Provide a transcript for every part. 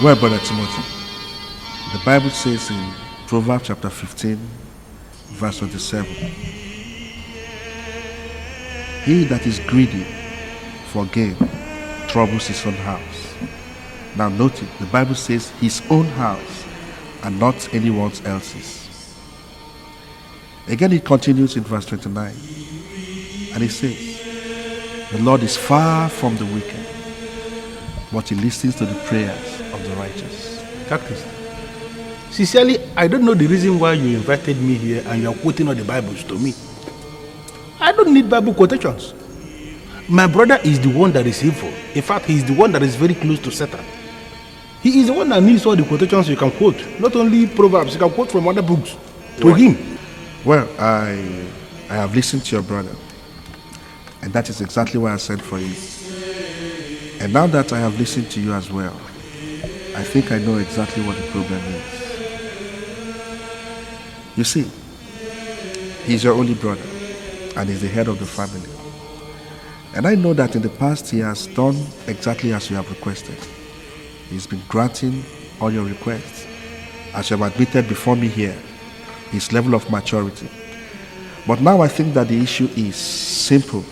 Well, Brother Timothy, the Bible says in Proverbs chapter 15, verse 27, he that is greedy for gain troubles his own house. Now note it, the Bible says his own house and not anyone else's. Again it continues in verse 29, and it says, the Lord is far from the wicked, but he listens to the prayers of the righteous. Cactus, sincerely, I don't know the reason why you invited me here and you are quoting all the Bibles to me. I don't need Bible quotations. My brother is the one that is evil. In fact, he is the one that is very close to Satan. He is the one that needs all the quotations you can quote. Not only Proverbs, you can quote from other books to him. Well, I have listened to your brother, and that is exactly why I sent for you. And now that I have listened to you as well, I think I know exactly what the problem is. You see, he's your only brother, and he's the head of the family. And I know that in the past he has done exactly as you have requested. He's been granting all your requests. As you have admitted before me here, his level of maturity. But now I think that the issue is simple.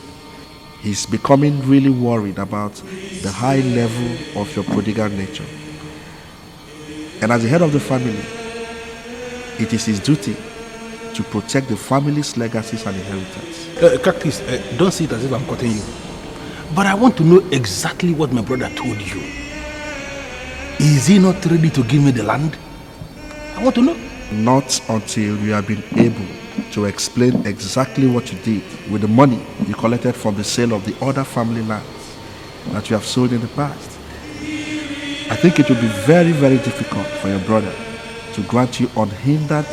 He's becoming really worried about the high level of your prodigal nature. And as the head of the family, it is his duty to protect the family's legacies and inheritance. Cactus, don't see it as if I'm cutting you. But I want to know exactly what my brother told you. Is he not ready to give me the land? I want to know. Not until you have been able to explain exactly what you did with the money you collected from the sale of the other family lands that you have sold in the past. I think it will be very, very difficult for your brother to grant you unhindered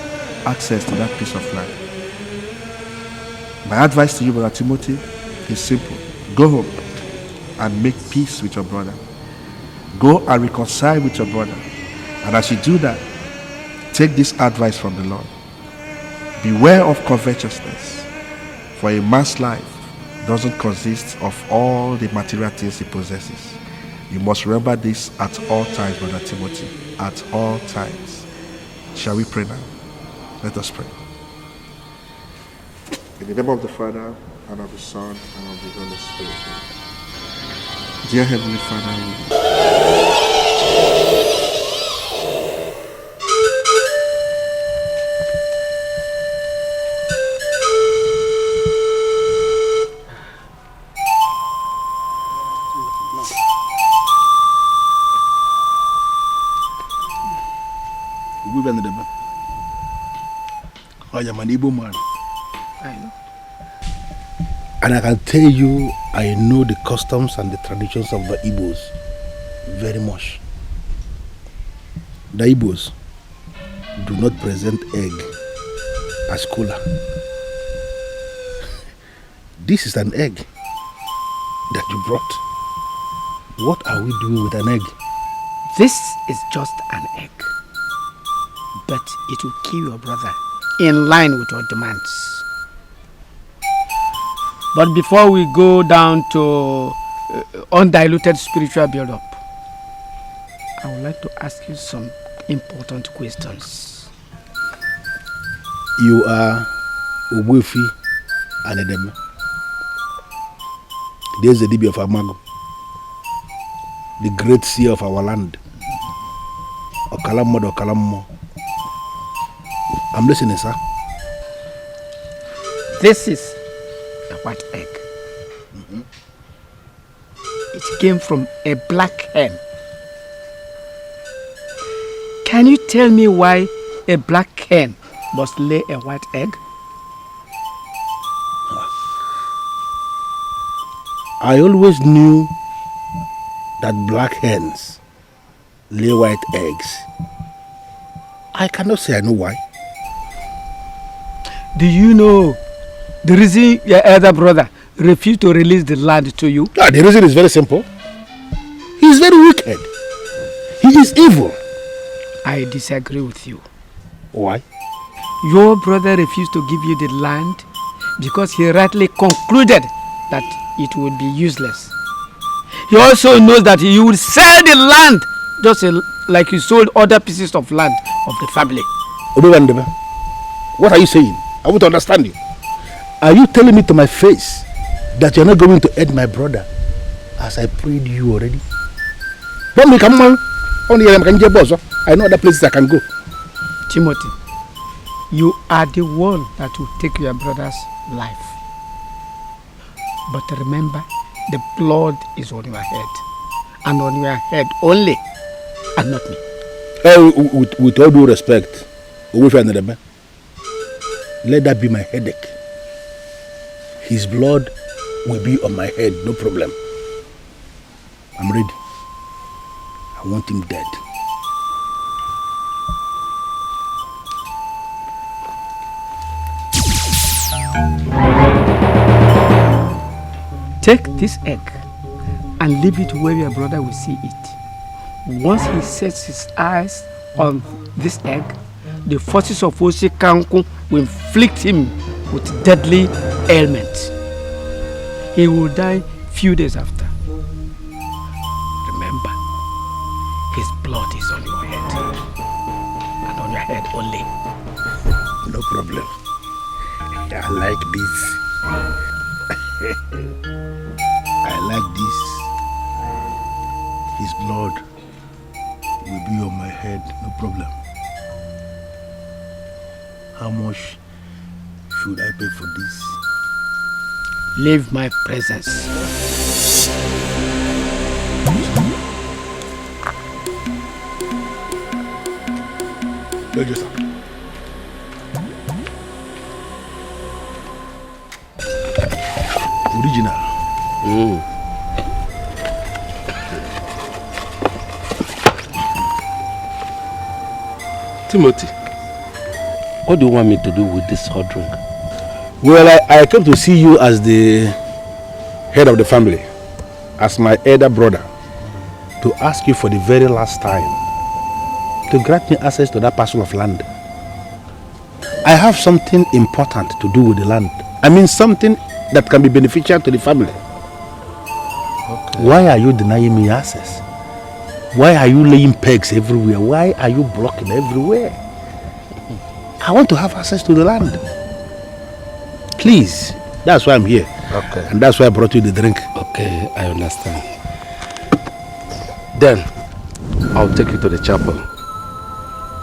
access to that piece of land. My advice to you, Brother Timothy, is simple. Go home and make peace with your brother. Go and reconcile with your brother. And as you do that, take this advice from the Lord. Beware of covetousness, for a man's life doesn't consist of all the material things he possesses. You must remember this at all times, Brother Timothy, at all times. Shall we pray now? Let us pray. In the name of the Father, and of the Son, and of the Holy Spirit. Dear Heavenly Father, I am an Igbo man. I know. And I can tell you, I know the customs and the traditions of the Igbos very much. The Igbos do not present egg as cola. This is an egg that you brought. What are we doing with an egg? This is just an egg. But it will kill your brother in line with your demands. But before we go down to undiluted spiritual build-up, I would like to ask you some important questions. You are Ogbuefi and Edem. There's the Dibi of Amago, the great seer of our land. Okalammo. I'm listening, sir. This is a white egg. Mm-hmm. It came from a black hen. Can you tell me why a black hen must lay a white egg? I always knew that black hens lay white eggs. I cannot say I know why. Do you know the reason your elder brother refused to release the land to you? Yeah, the reason is very simple. He is very wicked. He is evil. I disagree with you. Why? Your brother refused to give you the land because he rightly concluded that it would be useless. He also knows that you will sell the land just like you sold other pieces of land of the family. What are you saying? I won't understand you. Are you telling me to my face that you're not going to aid my brother as I prayed you already? Don't make a man. Only I can get boss. I know other places I can go. Timothy, you are the one that will take your brother's life. But remember, the blood is on your head. And on your head only, and not me. With all due respect, let that be my headache. His blood will be on my head, no problem. I'm ready. I want him dead. Take this egg and leave it where your brother will see it. Once he sets his eyes on this egg, the forces of Oshikanku will inflict him with deadly ailment. He will die few days after. Remember, his blood is on your head. And on your head only. No problem. I like this. I like this. His blood will be on my head, no problem. How much should I pay for this? Leave my presence. Original. Timothy, what do you want me to do with this hot drink? Well, I came to see you as the head of the family, as my elder brother, to ask you for the very last time to grant me access to that parcel of land. I have something important to do with the land. I mean something that can be beneficial to the family. Okay. Why are you denying me access? Why are you laying pegs everywhere? Why are you blocking everywhere? I want to have access to the land. Please. That's why I'm here. Okay. And that's why I brought you the drink. Okay, I understand. Then, I'll take you to the chapel.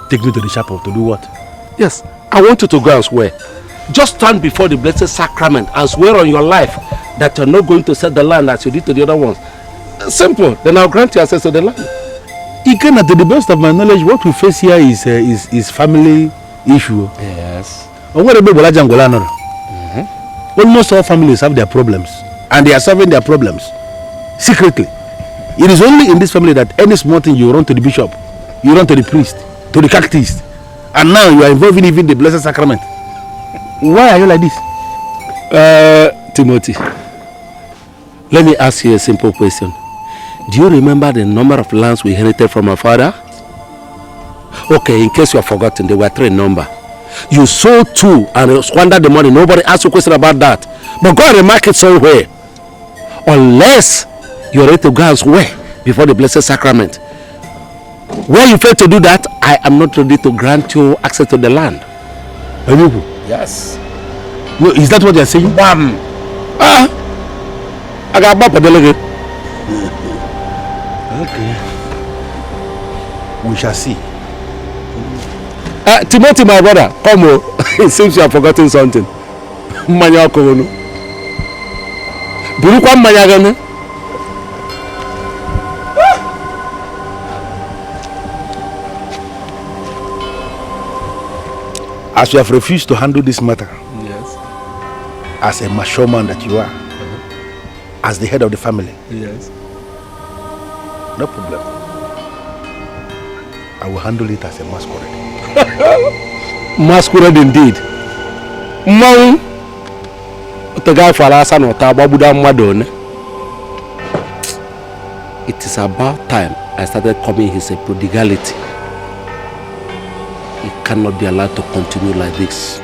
Take me to the chapel to do what? Yes, I want you to go and swear. Just stand before the blessed sacrament and swear on your life that you're not going to sell the land as you did to the other ones. Simple. Then I'll grant you access to the land. Again, to the best of my knowledge, what we face here is family issue. Yes. Almost all families have their problems, and they are solving their problems secretly. It is only in this family that any small thing you run to the bishop, you run to the priest, to the catechist, and now you are involving even the blessed sacrament. Why are you like this? Timothy, let me ask you a simple question. Do you remember the number of lands we inherited from our father? Okay, in case you have forgotten, there were 3 in number. You sold 2 and squandered the money. Nobody asked you a question about that. But go and remark it somewhere. Unless you're ready to go and swear before the blessed sacrament. Where you fail to do that, I am not ready to grant you access to the land. Yes. No, is that what you're saying? Bam! I got bump a delegate. Okay. We shall see. Timothy, my brother, come on. It seems you have forgotten something. Manya kono. Burukwa manya gane. As you have refused to handle this matter, Yes. as a mature man that you are, as the head of the family, Yes. no problem. I will handle it as a masquerade. Masquerade indeed. Mmanwụ otoga afara asa na ọta agbabuda mmadụ one. It is about time I started coming his prodigality. It cannot be allowed to continue like this.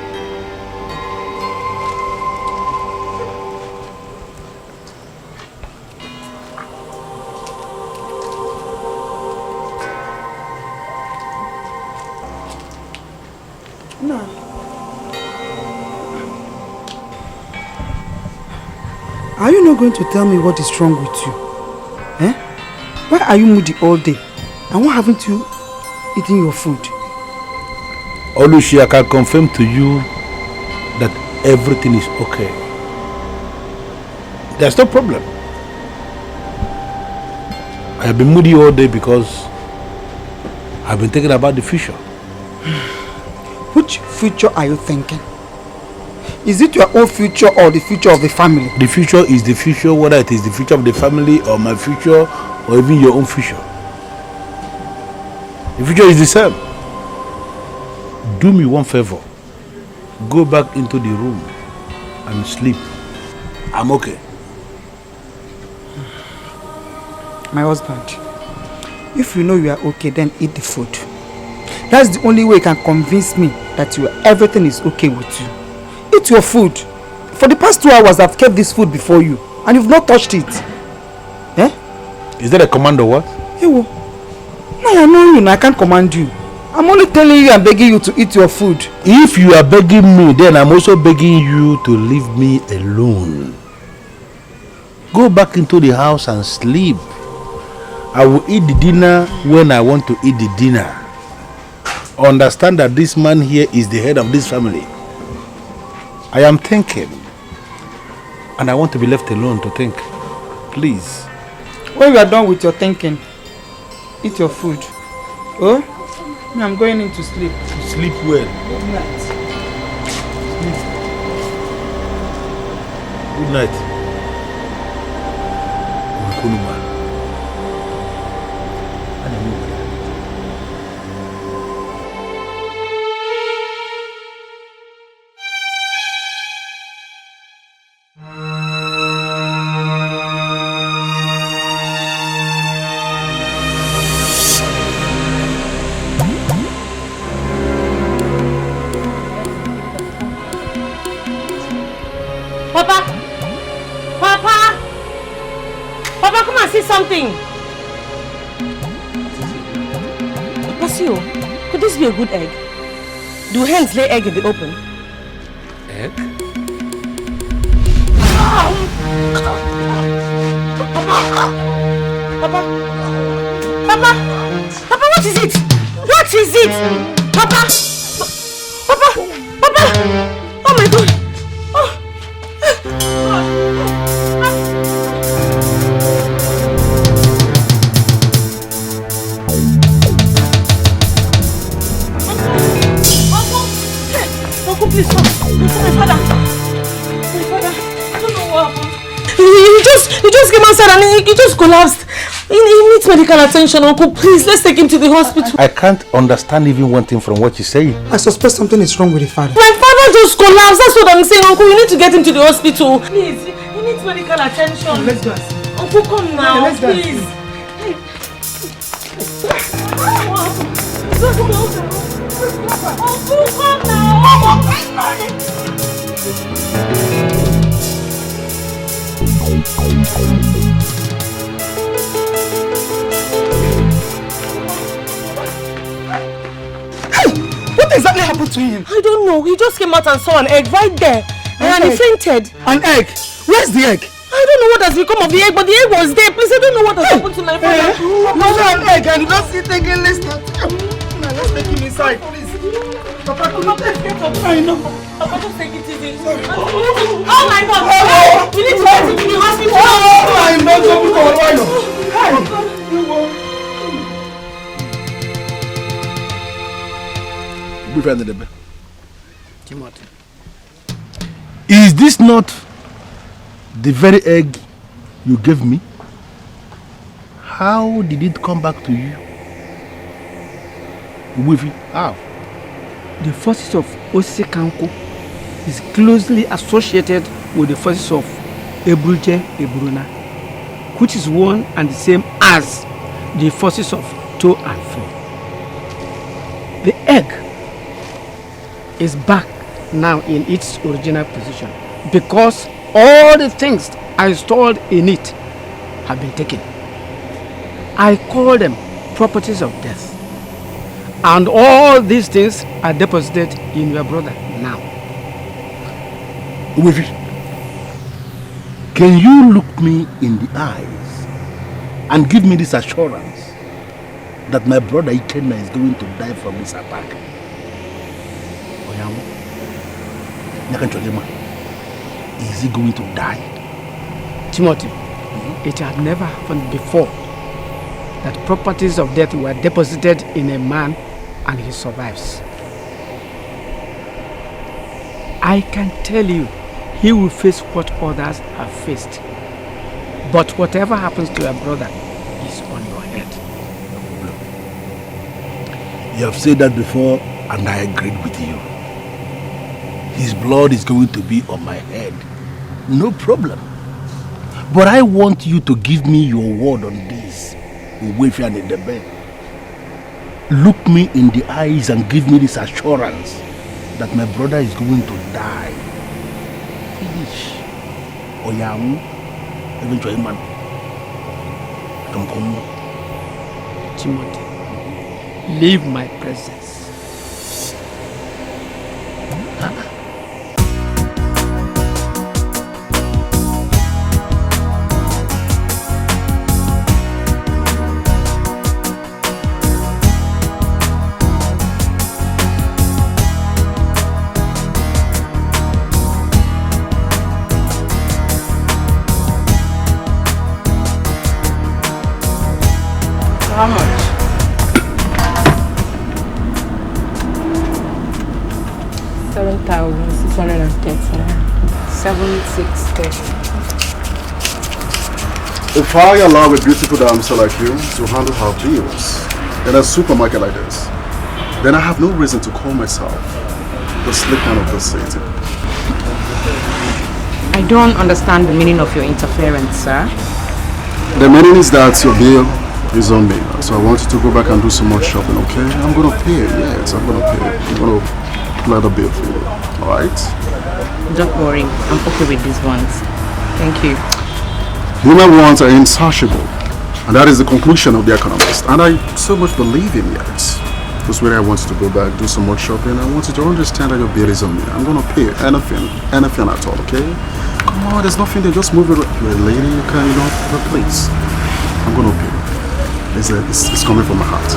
you not going to tell me what is wrong with you? Eh? Why are you moody all day? And why haven't you eaten your food? Olushi, I can confirm to you that everything is okay. There's no problem. I have been moody all day because I've been thinking about the future. Which future are you thinking? Is it your own future or the future of the family? The future is the future, whether it is the future of the family or my future or even your own future. The future is the same. Do me one favor. Go back into the room and sleep. I'm okay. My husband, if you know you are okay, then eat the food. That's the only way you can convince me that everything is okay with you. Eat your food. For the past 2 hours, I've kept this food before you, and you've not touched it. Eh? Is that a command or what? No, I know you, and I can't command you. I'm only telling you and begging you to eat your food. If you are begging me, then I'm also begging you to leave me alone. Go back into the house and sleep. I will eat the dinner when I want to eat the dinner. Understand that this man here is the head of this family. I am thinking, and I want to be left alone to think. Please. When you are done with your thinking, eat your food. Oh, I'm going in to sleep. Sleep well. Good night. Good night. Umekunuma. Could this be a good egg? Do hens lay egg in the open? Egg? Papa, what is it? What is it? Papa! Oh my God! Please stop. My father. I don't know what happened. He just came outside and he just collapsed. He needs medical attention, Uncle. Please, let's take him to the hospital. I can't understand even one thing from what you say. I suspect something is wrong with the father. My father just collapsed. That's what I'm saying, Uncle. You need to get him to the hospital. Please, he needs medical attention. Let's go. Uncle, come now, let's go. please. Uncle, come now. What exactly happened to him? I don't know. He just came out and saw an egg right there. And he fainted. An egg? Where's the egg? I don't know what has become of the egg, but the egg was there. Please, I don't know what has happened to my father. No, an egg and you don't see it again. Let's take him inside, please. Papa, get up. I know. Papa, just take it easy. Sorry. Oh my God. We need to get him to the hospital. I'm not going to Timothy. Is this not the very egg you gave me? How did it come back to you? With it? How? The forces of Osikanko is closely associated with the forces of Ebuje Ebruna, which is one and the same as the forces of To and Fro. The egg is back now in its original position because all the things I stored in it have been taken. I call them properties of death. And all these things are deposited in your brother now. Uwefi, Can you look me in the eyes and give me this assurance that my brother Ikenna is going to die from this attack? Is he going to die? Timothy, it had never happened before that properties of death were deposited in a man and he survives. I can tell you, he will face what others have faced. But whatever happens to your brother is on your head. You have said that before and I agreed with you. His blood is going to be on my head. No problem. But I want you to give me your word on this. Look me in the eyes and give me this assurance that my brother is going to die. Finish. Oyamu, eventually man. Timothy, leave my presence. How much? 7,630. 7,630. If I allow a beautiful damsel like you to handle her bills in a supermarket like this, then I have no reason to call myself the slick man of the city. I don't understand the meaning of your interference, sir. The meaning is that your bill is on me, so I want you to go back and do some more shopping, okay? I'm gonna pay, yes, I'm gonna pay. I'm gonna apply the bill for you, alright? Don't worry, I'm okay with these ones. Thank you. Human wants are insatiable, and that is the conclusion of the economist, and I so much believe in it. This way I want you to go back, do some more shopping. I want you to understand that your bill is on me. I'm gonna pay anything at all, okay? Come on, there's nothing there, just move it. You're a lady, you can, please. I'm gonna pay. It's coming from my heart.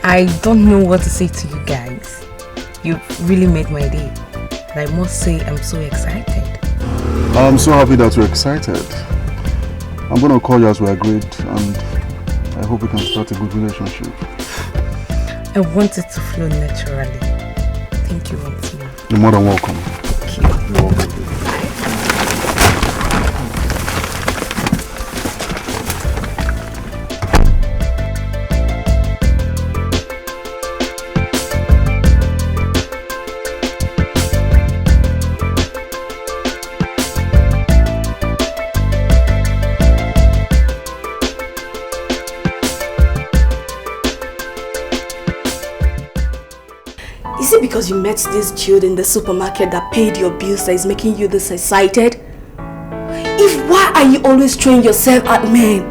I don't know what to say to you guys. You really made my day. And I must say I'm so excited. I'm so happy that you're excited. I'm going to call you as we agreed, and I hope we can start a good relationship. I want it to flow naturally. Thank you once more. You're more than welcome. Thank you. You're welcome. Because you met this dude in the supermarket that paid your bills that is making you this excited? Why are you always throwing yourself at men?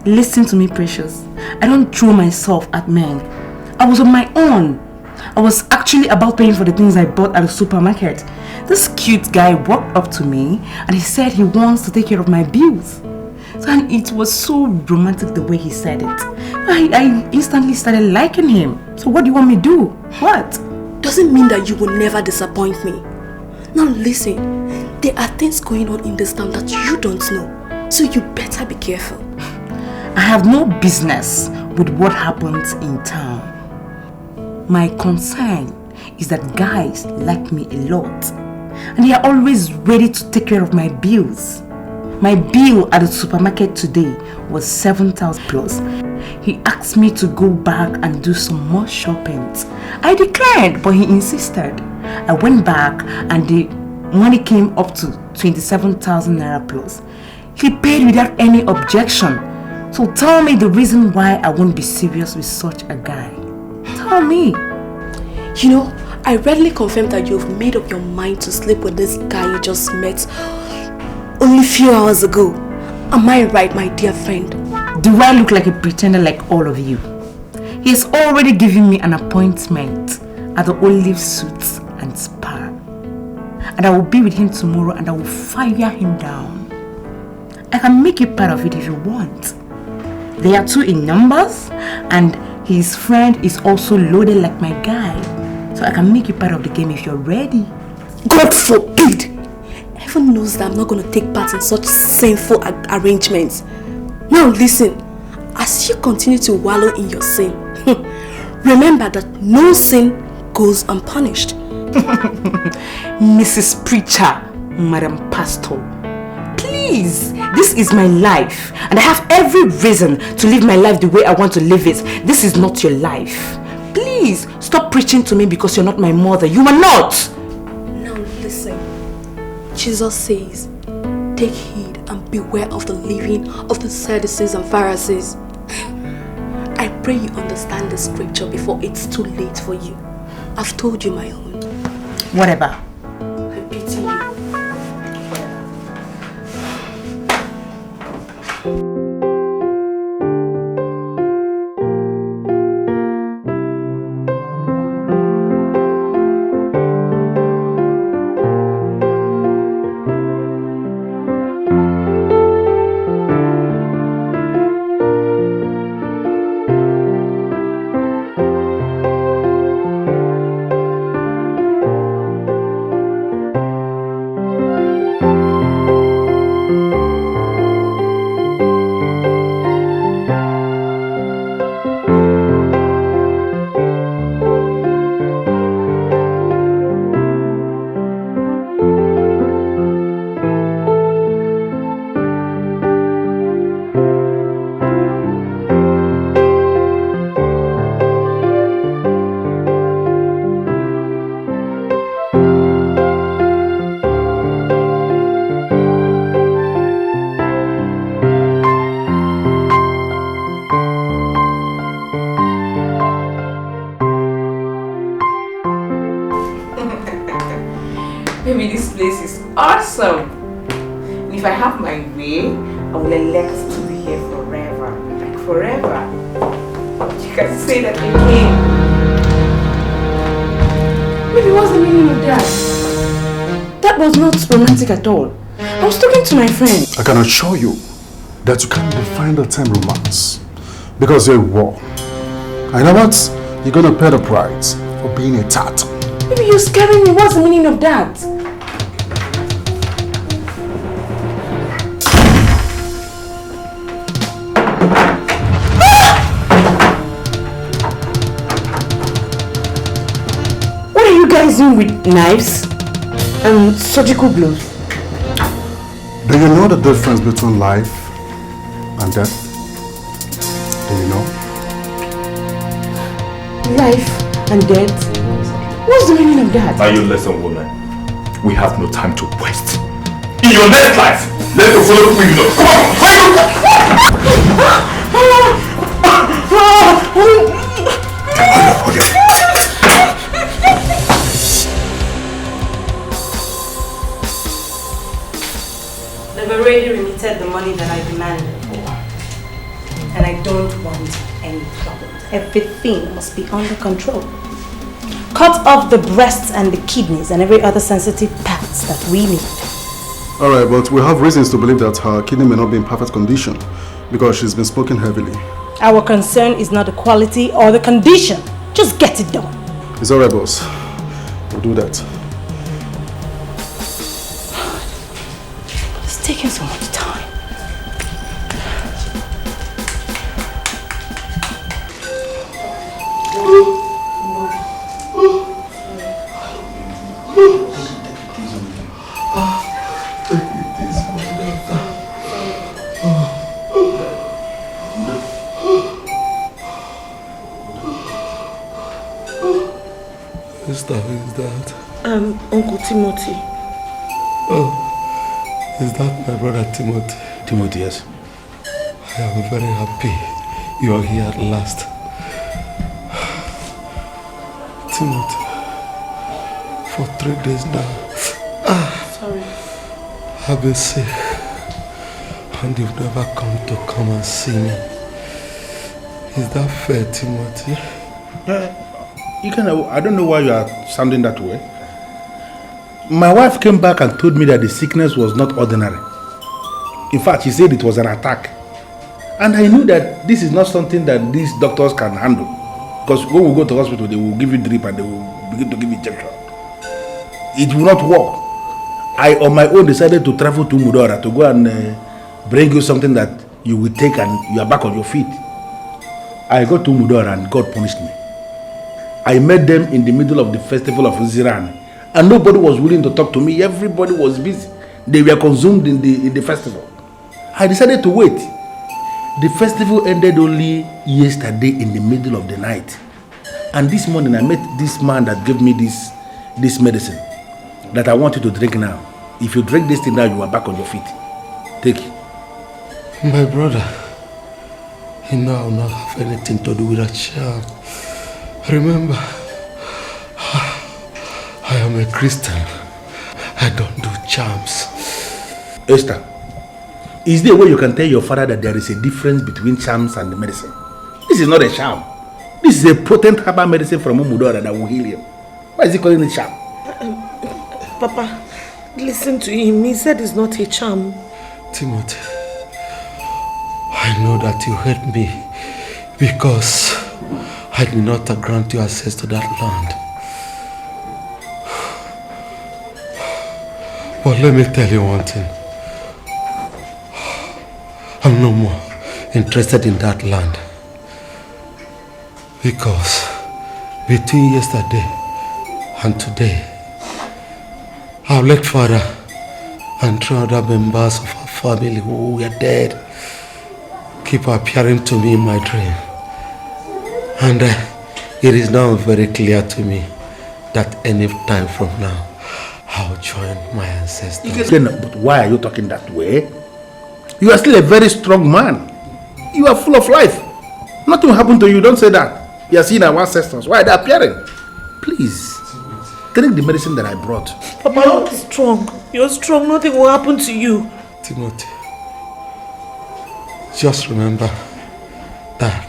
Listen to me, Precious. I don't throw myself at men. I was on my own. I was actually about paying for the things I bought at the supermarket. This cute guy walked up to me and he said he wants to take care of my bills. And it was so romantic the way he said it. I instantly started liking him. So what do you want me to do? What? Doesn't mean that you will never disappoint me. Now listen, there are things going on in this town that you don't know. So you better be careful. I have no business with what happens in town. My concern is that guys like me a lot. And they are always ready to take care of my bills. My bill at the supermarket today was 7,000 plus. He asked me to go back and do some more shopping. I declined, but he insisted. I went back and the money came up to 27,000 naira plus. He paid without any objection. So tell me the reason why I won't be serious with such a guy. Tell me. You know, I readily confirm that you've made up your mind to sleep with this guy you just met only a few hours ago. Am I right, my dear friend? Do I look like a pretender like all of you? He has already given me an appointment at the Olive Suits and Spa. And I will be with him tomorrow and I will fire him down. I can make you part of it if you want. They are 2 in numbers and his friend is also loaded like my guy. So I can make you part of the game if you're ready. God forbid! Heaven knows that I'm not going to take part in such sinful arrangements. Now listen, as you continue to wallow in your sin, remember that no sin goes unpunished. Mrs. Preacher, Madam Pastor, please, this is my life and I have every reason to live my life the way I want to live it. This is not your life. Please, stop preaching to me because you're not my mother. You are not. Now listen, Jesus says, take heed and beware of the leaven of the Sadducees and Pharisees. I pray you understand the scripture before it's too late for you. I've told you my own. Whatever. I pity you. Awesome. And if I have my way, I will elect to be here forever. Like forever. You can say that again. Maybe what's the meaning of that? That was not romantic at all. I was talking to my friend. I can assure you that you can't define the term romance because you're a war. And you know what? You're gonna pay the price for being a tat. Maybe you're scaring me. What's the meaning of that? With knives and surgical gloves. Do you know the difference between life and death? Do you know? Life and death? What's the meaning of that? Now you listen, woman. We have no time to waste. In your next life, let the follow you know. Come on, They've already remitted the money that I demanded for. And I don't want any trouble. Everything must be under control. Cut off the breasts and the kidneys and every other sensitive parts that we need. Alright, but we have reasons to believe that her kidney may not be in perfect condition because she's been smoking heavily. Our concern is not the quality or the condition. Just get it done. It's alright, boss. We'll do that. It's taking so much time. Timothy. Oh, is that my brother Timothy? Timothy, yes. I am very happy you are here at last. Timothy, for 3 days now. Sorry. I've been sick. And you've never come and see me. Is that fair, Timothy? I don't know why you are sounding that way. My wife came back and told me that the sickness was not ordinary. In fact, she said it was an attack. And I knew that this is not something that these doctors can handle. Because when we go to hospital, they will give you drip and they will begin to give you injection. It will not work. I, on my own, decided to travel to Mudora to go and bring you something that you will take and you are back on your feet. I got to Mudora and God punished me. I met them in the middle of the festival of Ziran. And nobody was willing to talk to me. Everybody was busy. They were consumed in the festival. I decided to wait. The festival ended only yesterday in the middle of the night. And this morning I met this man that gave me this medicine that I want you to drink now. If you drink this thing now, you are back on your feet. Take it. My brother, you know I will not have anything to do with that charm. Remember, I am a Christian. I don't do charms. Esther, is there a way you can tell your father that there is a difference between charms and the medicine? This is not a charm. This is a potent herbal medicine from Umudora that will heal him. Why is he calling it charm? Papa, listen to him. He said it's not a charm. Timothy, I know that you hate me because I did not grant you access to that land. But let me tell you one thing. I'm no more interested in that land. Because between yesterday and today, I've let father and 3 other members of our family who were dead keep appearing to me in my dream. And it is now very clear to me that any time from now, I'll join my ancestors. But why are you talking that way? You are still a very strong man. You are full of life. Nothing will happen to you. Don't say that. You are seeing our ancestors. Why are they appearing? Please, drink the medicine that I brought. Papa, you're strong. You're strong. Nothing will happen to you. Timothy, just remember that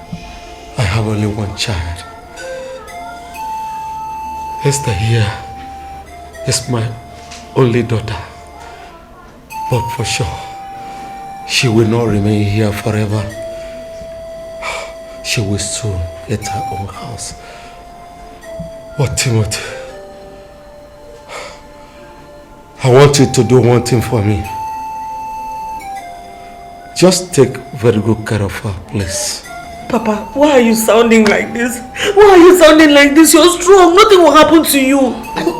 I have only one child. Esther here is my only daughter. But for sure, she will not remain here forever. She will soon get her own house. But Timothy, I want you to do one thing for me. Just take very good care of her, please. Papa, why are you sounding like this? Why are you sounding like this? You're strong. Nothing will happen to you.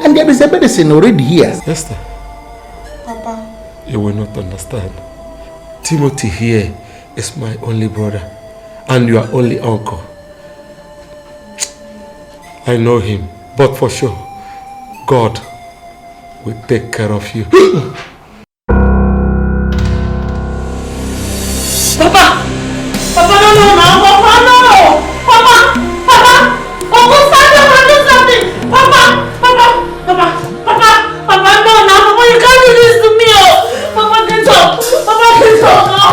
And there is a medicine already here. Esther, Papa, you will not understand. Timothy here is my only brother and your only uncle. I know him, but for sure, God will take care of you. Papa! Papa, no, Papa, no! Papa! Uncle, do something! Papa, no, Papa, you can't do this to me, oh! Papa, get up! Papa, please! Oh, God!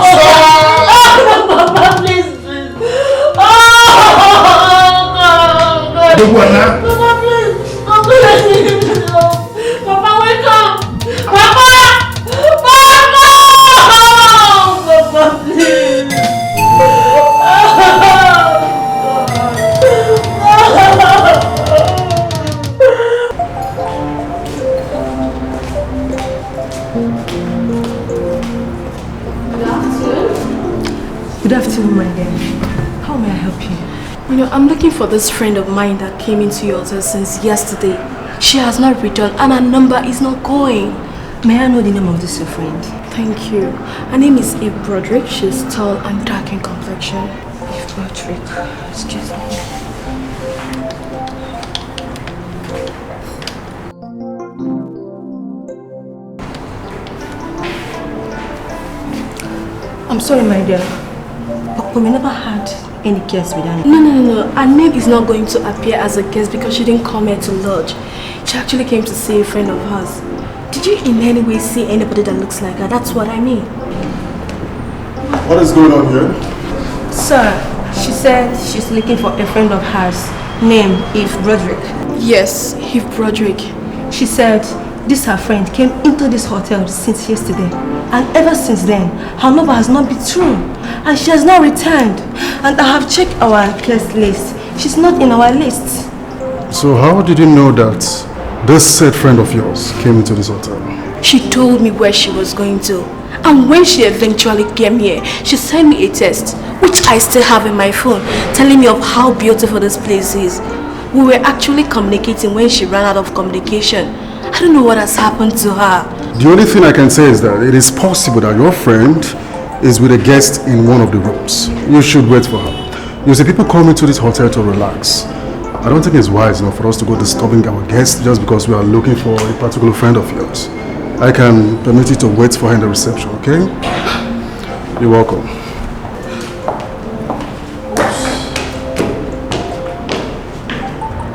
Papa, please! Uncle, let me go! Papa, wake up! Papa, please! Good afternoon, my dear. How may I help you? I'm looking for this friend of mine that came into your hotel since yesterday. She has not returned and her number is not going. May I know the name of this your friend? Thank you. Her name is Eve Broderick. She's tall and dark in complexion. Eve Broderick. Excuse me. I'm sorry, my dear. But we never had any guests with Annie. No. Her name is not going to appear as a guest because she didn't come here to lodge. She actually came to see a friend of hers. Did you in any way see anybody that looks like her? That's what I mean. What is going on here? Sir, she said she's looking for a friend of hers. Name is Broderick. Yes, Eve Broderick. She said this her friend came into this hotel since yesterday. And ever since then, her number has not been true. And she has not returned. And I have checked our guest list. She's not in our list. So how did you know that this said friend of yours came into this hotel? She told me where she was going to. And when she eventually came here, she sent me a text, which I still have in my phone, telling me of how beautiful this place is. We were actually communicating when she ran out of communication. I don't know what has happened to her. The only thing I can say is that it is possible that your friend is with a guest in one of the rooms. You should wait for her. You see, people come into this hotel to relax. I don't think it's wise enough for us to go disturbing our guests just because we are looking for a particular friend of yours. I can permit you to wait for her in the reception, okay? You're welcome.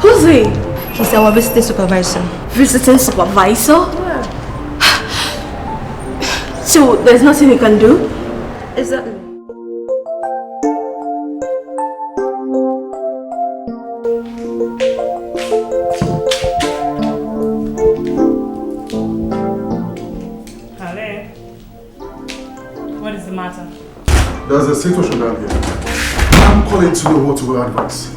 Who's he? He's our visiting supervisor. Visiting supervisor? So there's nothing you can do? Exactly. What is the matter? There's a situation down here. I'm calling to know what to advise.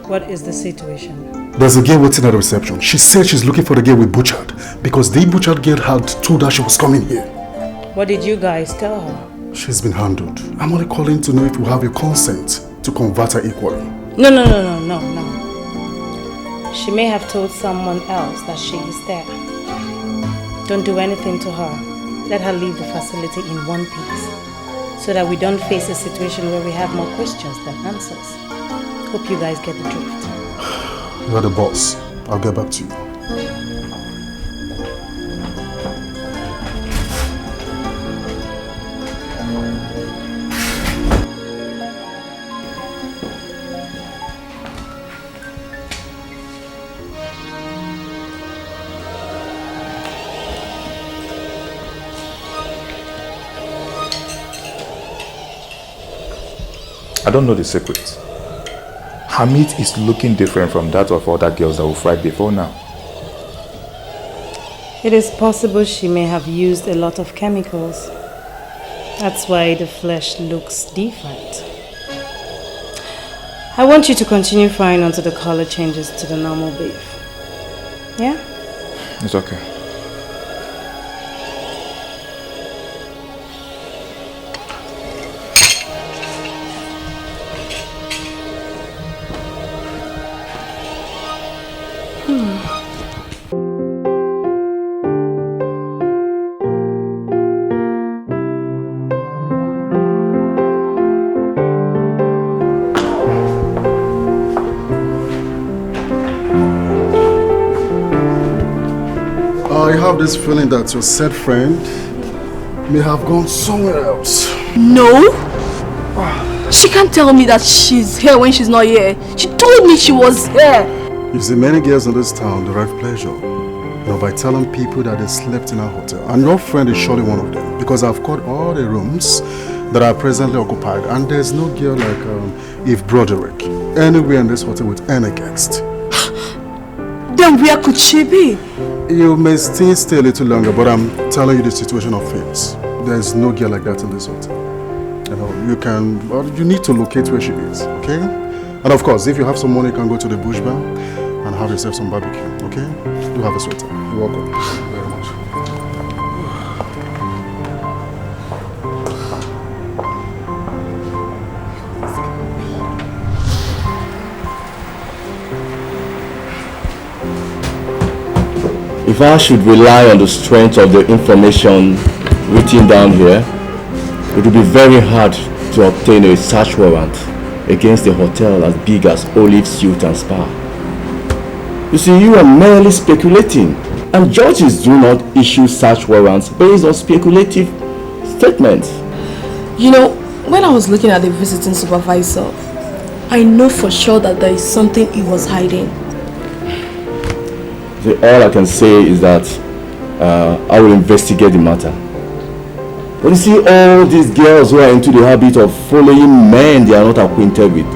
What is the situation? There's a girl waiting at the reception. She said she's looking for the girl we butchered because the butchered girl had told her she was coming here. What did you guys tell her? She's been handled. I'm only calling to know if you have your consent to convert her equally. No. She may have told someone else that she is there. Don't do anything to her. Let her leave the facility in one piece so that we don't face a situation where we have more questions than answers. Hope you guys get the drift. You're the boss. I'll get back to you. I don't know the secret. Her meat is looking different from that of other girls that we fried before now. It is possible she may have used a lot of chemicals. That's why the flesh looks different. I want you to continue frying until the color changes to the normal beef. Yeah? It's okay. I have this feeling that your said friend may have gone somewhere else. No? She can't tell me that she's here when she's not here. She told me she was here. You see, many girls in this town derive pleasure, by telling people that they slept in a hotel. And your friend is surely one of them, because I've got all the rooms that are presently occupied, and there's no girl like Eve Broderick anywhere in this hotel with any guest. Then where could she be? You may still stay a little longer, but I'm telling you the situation of things. There's no girl like that in this hotel. You need to locate where she is, okay? And of course, if you have some money, you can go to the bush bar and have yourself some barbecue, okay? Do have a sweater. You're welcome. Very much. If I should rely on the strength of the information written down here, it would be very hard to obtain a search warrant against a hotel as big as Olive Suite and Spa. You see, you are merely speculating, and judges do not issue search warrants based on speculative statements. You know, when I was looking at the visiting supervisor, I know for sure that there is something he was hiding. All I can say is that I will investigate the matter. But you see, all these girls who are into the habit of following men they are not acquainted with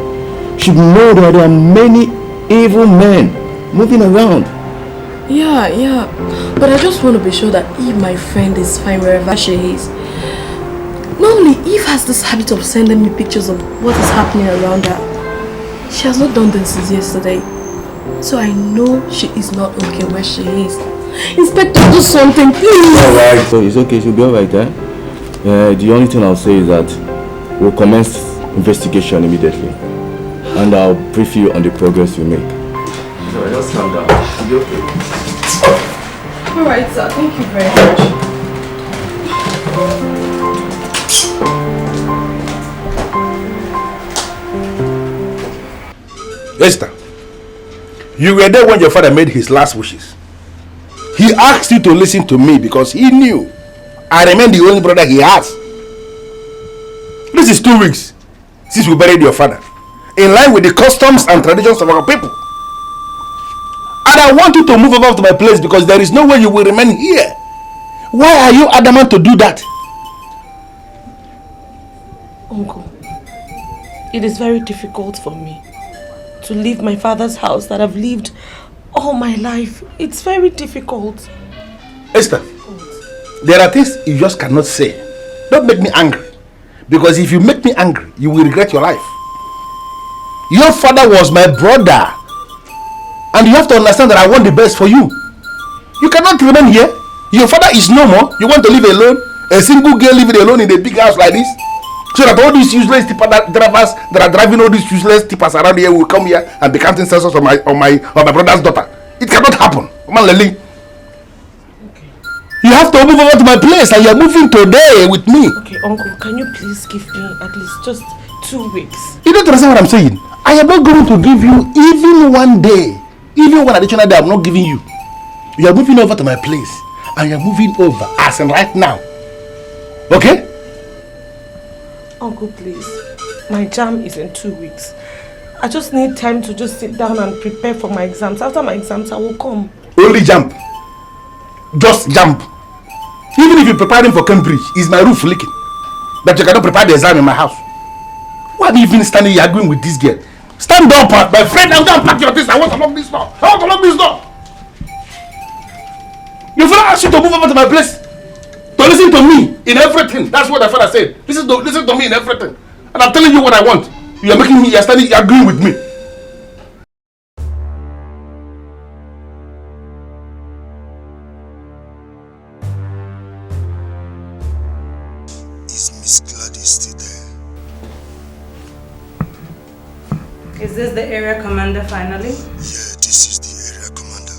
should know that there are many evil men moving around. Yeah. But I just want to be sure that Eve, my friend, is fine wherever she is. Normally, Eve has this habit of sending me pictures of what is happening around her. She has not done this since yesterday. So I know she is not okay where she is. Inspector, do something, please. Alright, so it's okay, she'll be alright, eh? The only thing I'll say is that we'll commence investigation immediately. And I'll brief you on the progress we make. So just calm down. It'll be okay. Alright, sir. Thank you very much. Esther, you were there when your father made his last wishes. He asked you to listen to me because he knew I remain the only brother he has. This is 2 weeks since we buried your father, in line with the customs and traditions of our people. And I want you to move over to my place because there is no way you will remain here. Why are you adamant to do that? Uncle, it is very difficult for me to leave my father's house that I've lived all my life. It's very difficult. Esther, there are things you just cannot say. Don't make me angry. Because if you make me angry, you will regret your life. Your father was my brother. And you have to understand that I want the best for you. You cannot remain here. Your father is no more. You want to live alone? A single girl living alone in a big house like this? So that all these useless tipper drivers that are driving all these useless tippers around here will come here and be counting census on my brother's daughter. It cannot happen. Come on, Lily. Okay. You have to move over to my place and you're moving today with me. Okay, Uncle, can you please give me at least just 2 weeks? You don't understand what I'm saying? I am not going to give you even 1 day. Even 1 additional day I'm not giving you. You are moving over to my place and you're moving over as in right now. Okay? Uncle, please. My jam is in 2 weeks. I just need time to just sit down and prepare for my exams. After my exams, I will come. Only jump. Just jump. Even if you're preparing for Cambridge, is my roof leaking? That you cannot prepare the exam in my house. Why are you even standing here arguing with this girl? Stand up, my friend, and go and pack your things. I want to lock this door. I want to lock this door. Your father asked you to move over to my place. To listen to me in everything. That's what my father said. Listen to me in everything. And I'm telling you what I want. You're making me, you're standing, you're agreeing with me. Is Miss Gladys still there? Is this the area commander finally? Yeah, this is the area commander.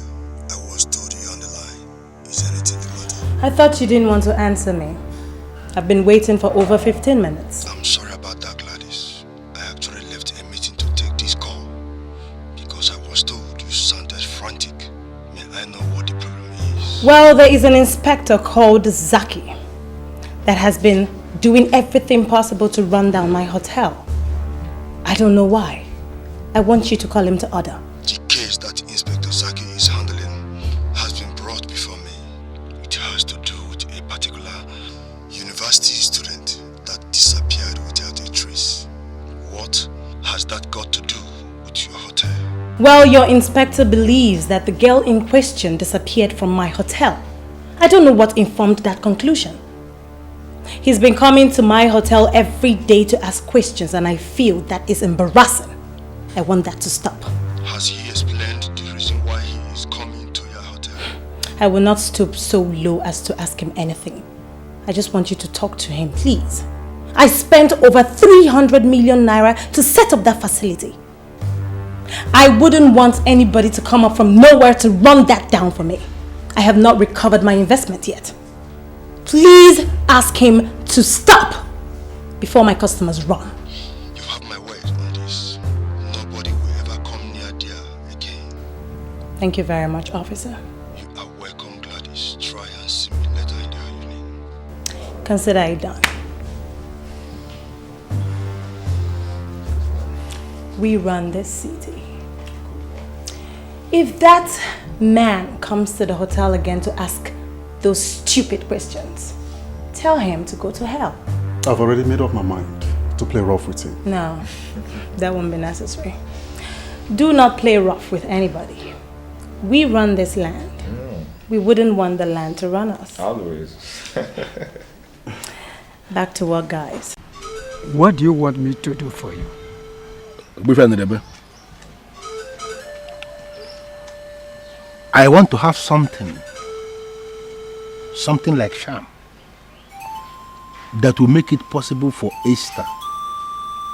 I was told you're on the line. Is anything the matter? I thought you didn't want to answer me. I've been waiting for over 15 minutes. I'm sorry about that, Gladys. I actually left a meeting to take this call because I was told you sounded frantic. May I know what the problem is? Well, there is an inspector called Zaki that has been doing everything possible to run down my hotel. I don't know why. I want you to call him to order. The case that Inspector Zaki is handling has been brought before me. It has to do with a particular university student that disappeared without a trace. What has that got to do with your hotel? Well, your inspector believes that the girl in question disappeared from my hotel. I don't know what informed that conclusion. He's been coming to my hotel every day to ask questions and I feel that is embarrassing. I want that to stop. Has he explained the reason why he is coming to your hotel? I will not stoop so low as to ask him anything. I just want you to talk to him, please. I spent over 300 million naira to set up that facility. I wouldn't want anybody to come up from nowhere to run that down for me. I have not recovered my investment yet. Please ask him to stop before my customers run. You have my word on this. Nobody will ever come near there again. Thank you very much, officer. You are welcome, Gladys. Try and see me later in the evening. Consider it done. We run this city. If that man comes to the hotel again to ask those stupid questions, tell him to go to hell. I've already made up my mind to play rough with him. No, that won't be necessary. Do not play rough with anybody. We run this land. We wouldn't want the land to run us. Always. Back to work, guys. What do you want me to do for you? I want to have something like sham, that will make it possible for Esther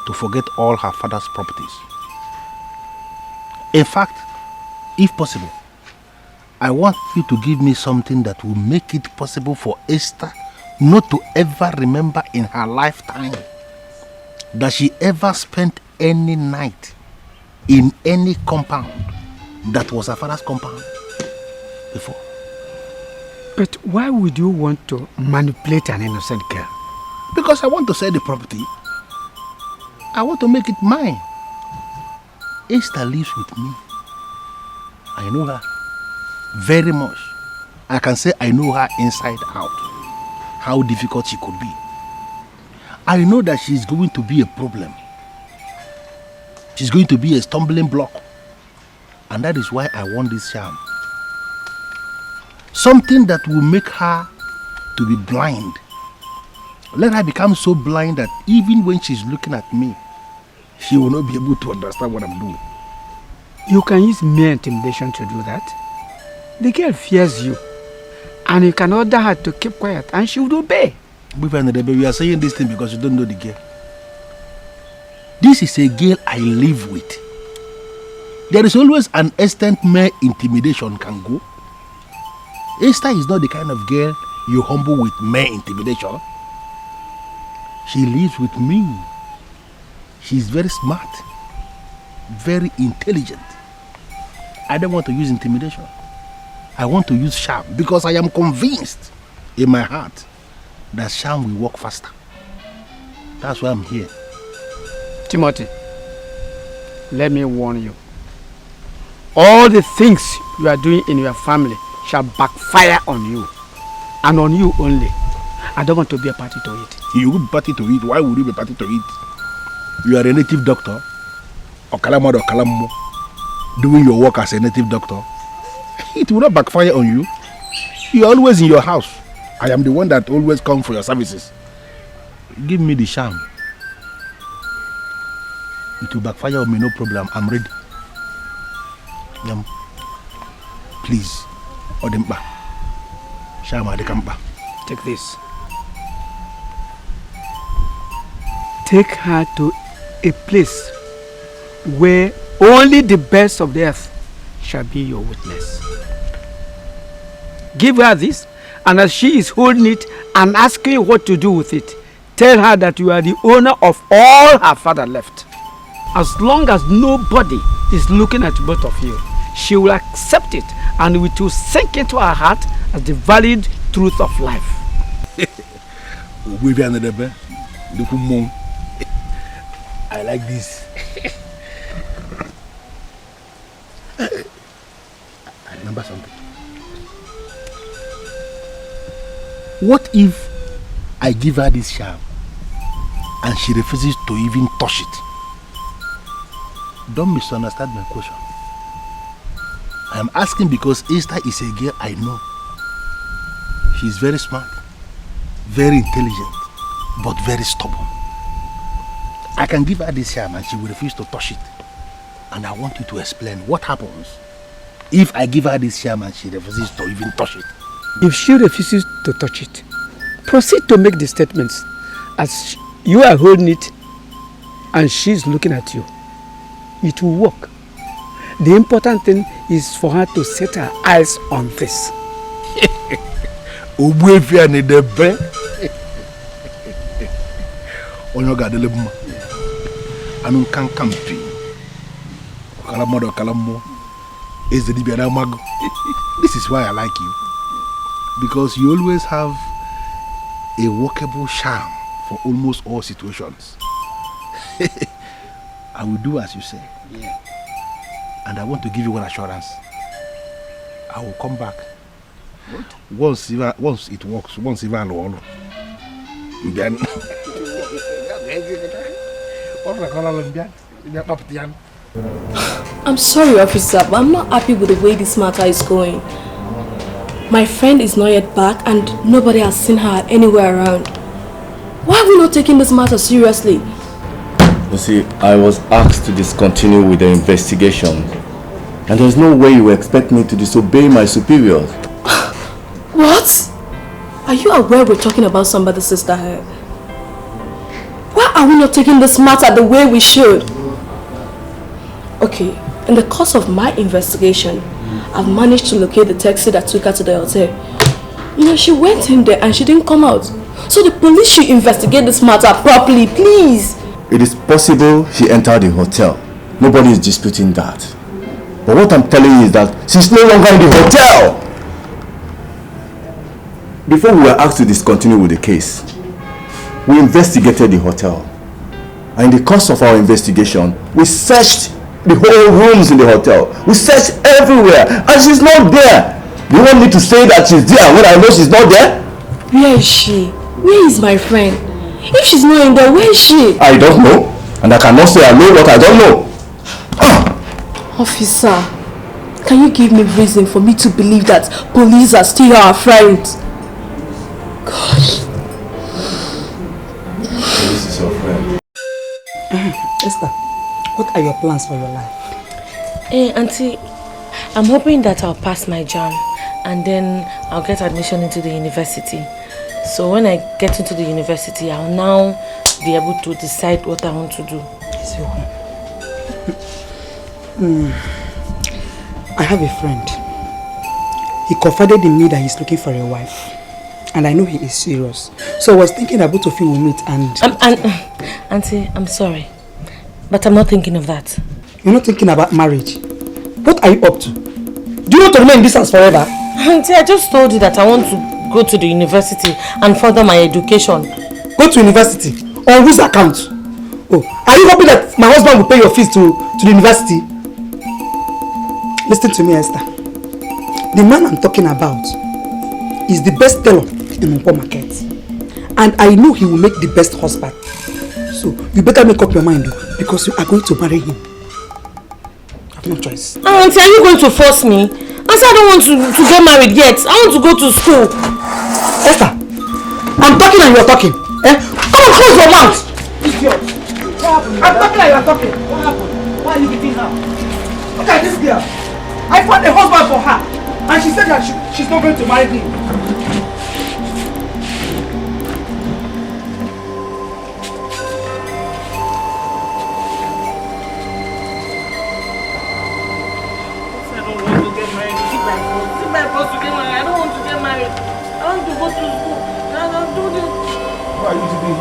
to forget all her father's properties. In fact, if possible, I want you to give me something that will make it possible for Esther not to ever remember in her lifetime that she ever spent any night in any compound that was her father's compound before. But why would you want to manipulate an innocent girl? Because I want to sell the property. I want to make it mine. Esther lives with me. I know her very much. I can say I know her inside out. How difficult she could be. I know that she's going to be a problem. She's going to be a stumbling block. And that is why I want this charm. Something that will make her to be blind. Let her become so blind that even when she's looking at me, she will not be able to understand what I'm doing. You can use mere intimidation to do that. The girl fears you. And you can order her to keep quiet and she would obey. We are saying this thing because you don't know the girl. This is a girl I live with. There is always an extent mere intimidation can go. Esther is not the kind of girl you humble with mere intimidation. She lives with me. She's very smart, very intelligent. I don't want to use intimidation. I want to use charm because I am convinced in my heart that charm will work faster. That's why I'm here. Timothy, let me warn you. All the things you are doing in your family shall backfire on you. And on you only. I don't want to be a party to it. You will be party to it. Why would you be party to it? You are a native doctor. Or Kalamo, doing your work as a native doctor. It will not backfire on you. You are always in your house. I am the one that always comes for your services. Give me the charm. It will backfire on me, no problem. I'm ready. Please. Odemba. Shama Adekamba. Take this. Take her to a place where only the best of the earth shall be your witness. Give her this, and as she is holding it and asking you what to do with it, tell her that you are the owner of all her father left. As long as nobody is looking at both of you, she will accept it and it will sink into her heart as the valid truth of life. I like this. I remember something. What if I give her this charm and she refuses to even touch it? Don't misunderstand my question. I am asking because Esther is a girl I know. She is very smart, very intelligent, but very stubborn. I can give her this charm and she will refuse to touch it. And I want you to explain what happens if I give her this charm and she refuses to even touch it. If she refuses to touch it, proceed to make the statements as you are holding it and she's looking at you. It will work. The important thing is for her to set her eyes on this. This is why I like you. Because you always have a workable charm for almost all situations. I will do as you say. Yeah. And I want to give you one assurance. I will come back. What? Once it works, once even then. I'm sorry, officer, but I'm not happy with the way this matter is going. My friend is not yet back and nobody has seen her anywhere around. Why are we not taking this matter seriously? You see, I was asked to discontinue with the investigation. And there's no way you expect me to disobey my superiors. What? Are you aware we're talking about somebody's sister here? Why are we not taking this matter the way we should? Okay, in the course of my investigation, I've managed to locate the taxi that took her to the hotel. You know, she went in there and she didn't come out. So the police should investigate this matter properly, please. It is possible she entered the hotel. Nobody is disputing that. But what I'm telling you is that she's no longer in the hotel. Before we were asked to discontinue with the case, we investigated the hotel. And in the course of our investigation, we searched the whole rooms in the hotel. We searched everywhere and she's not there. You want me to say that she's there when I know she's not there? Where is she? Where is my friend? If she's not in there, where is she? I don't know. And I cannot say I know what I don't know. Officer, can you give me reason for me to believe that police are still our friends? Gosh. This is your friend. Esther, what are your plans for your life? Hey, Auntie, I'm hoping that I'll pass my JAM and then I'll get admission into the university. So when I get into the university, I'll now be able to decide what I want to do. I have a friend. He confided in me that he's looking for a wife. And I know he is serious. So I was thinking that both of you will meet and... Auntie, I'm sorry. But I'm not thinking of that. You're not thinking about marriage? What are you up to? Do you want to remain in this house forever? Auntie, I just told you that I want to go to the university and further my education. Go to university? On whose account? Oh, are you hoping that my husband will pay your fees to the university? Listen to me, Esther. The man I'm talking about is the best teller in Mpo market. And I know he will make the best husband. So you better make up your mind because you are going to marry him. I have no choice. Auntie, are you going to force me? Auntie, I don't want to get married yet. I want to go to school. Esther, I'm talking and you're talking. Eh? Come on, close your mouth! Idiot. What happened? I'm talking and you're talking. What happened? Why are you beating her? Look at this girl. I found a husband for her. And she said that she's not going to marry him.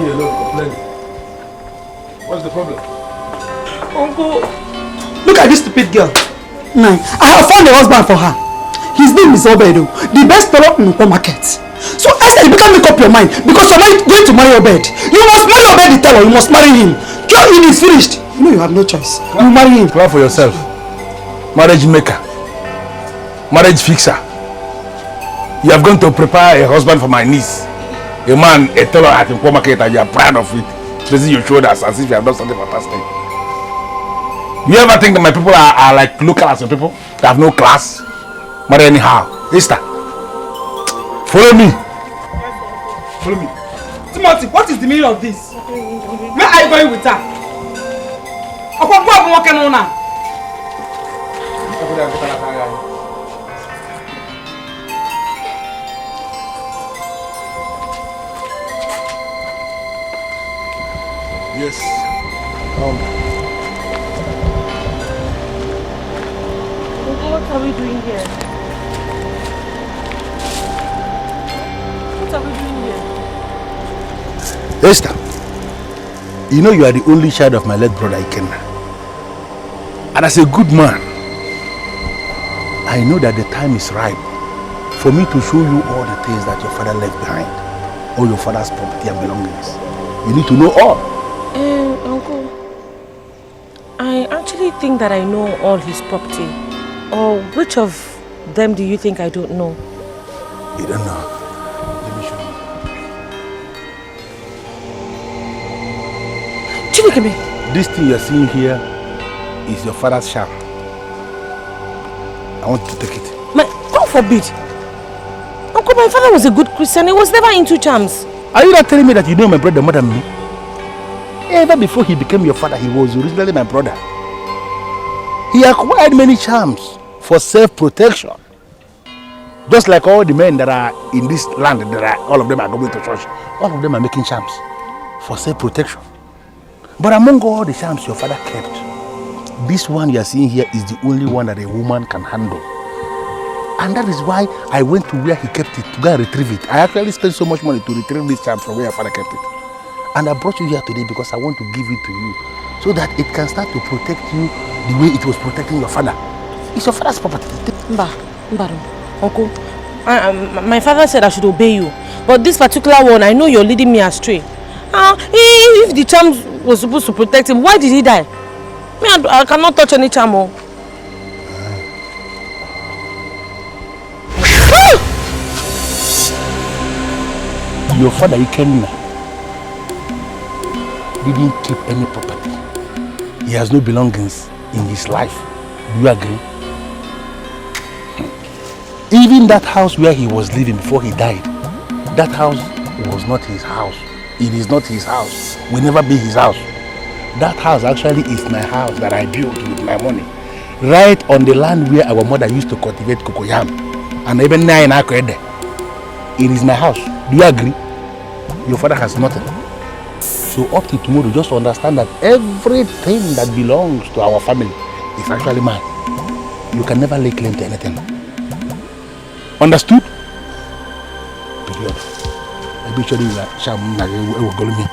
Here alone complaining. What's the problem? Uncle, look at this stupid girl. No, I have found a husband for her. His name is Ugezu, the best seller in the market. So Esther, you better make up your mind because you're not going to marry Obed. You must marry Obed the teller. You must marry him. Your in is finished. You know you have no choice. You marry him. Plan for yourself. Marriage maker. Marriage fixer. You have gone to prepare a husband for my niece. A man, a teller at the market, and you are proud of it. Raising your shoulders as if you have done something fantastic. You ever think that my people are like local as your people? They have no class? Marry anyhow. Esther, follow me. Follow me. Timothy, what is the meaning of this? Where are you going with her? Yes. What are we doing here? What are we doing here? Esther, you know you are the only child of my late brother Ikenna. And as a good man, I know that the time is ripe for me to show you all the things that your father left behind. All your father's property and belongings. You need to know all. Uncle, really think that I know all his property? Or which of them do you think I don't know? You don't know. Let me show you. Chinekeme! This thing you're seeing here is your father's sham. I want you to take it. God forbid. Uncle, my father was a good Christian. He was never into charms. Are you not telling me that you know my brother more than me? Even before he became your father, he was originally my brother. He acquired many charms for self-protection. Just like all the men that are in this land, all of them are going to church. All of them are making charms for self-protection. But among all the charms your father kept, this one you are seeing here is the only one that a woman can handle. And that is why I went to where he kept it to go and retrieve it. I actually spent so much money to retrieve this charm from where your father kept it. And I brought you here today because I want to give it to you so that it can start to protect you the way it was protecting your father. It's your father's property. Uncle, my father said I should obey you. But this particular one, I know you're leading me astray. If the charm was supposed to protect him, why did he die? Me, I cannot touch any charm. Your father, Ikenna, didn't keep any property. He has no belongings in his life. Do you agree? Even that house where he was living before he died, that house was not his house. It is not his house. Will never be his house. That house actually is my house that I built with my money. Right on the land where our mother used to cultivate cocoyam. And even now in Akwede. It is my house. Do you agree? Your father has nothing. So up to tomorrow, just understand that everything that belongs to our family is actually mine. You can never lay claim to anything. Understood? Period. I be sure you are sham na ewo golumi.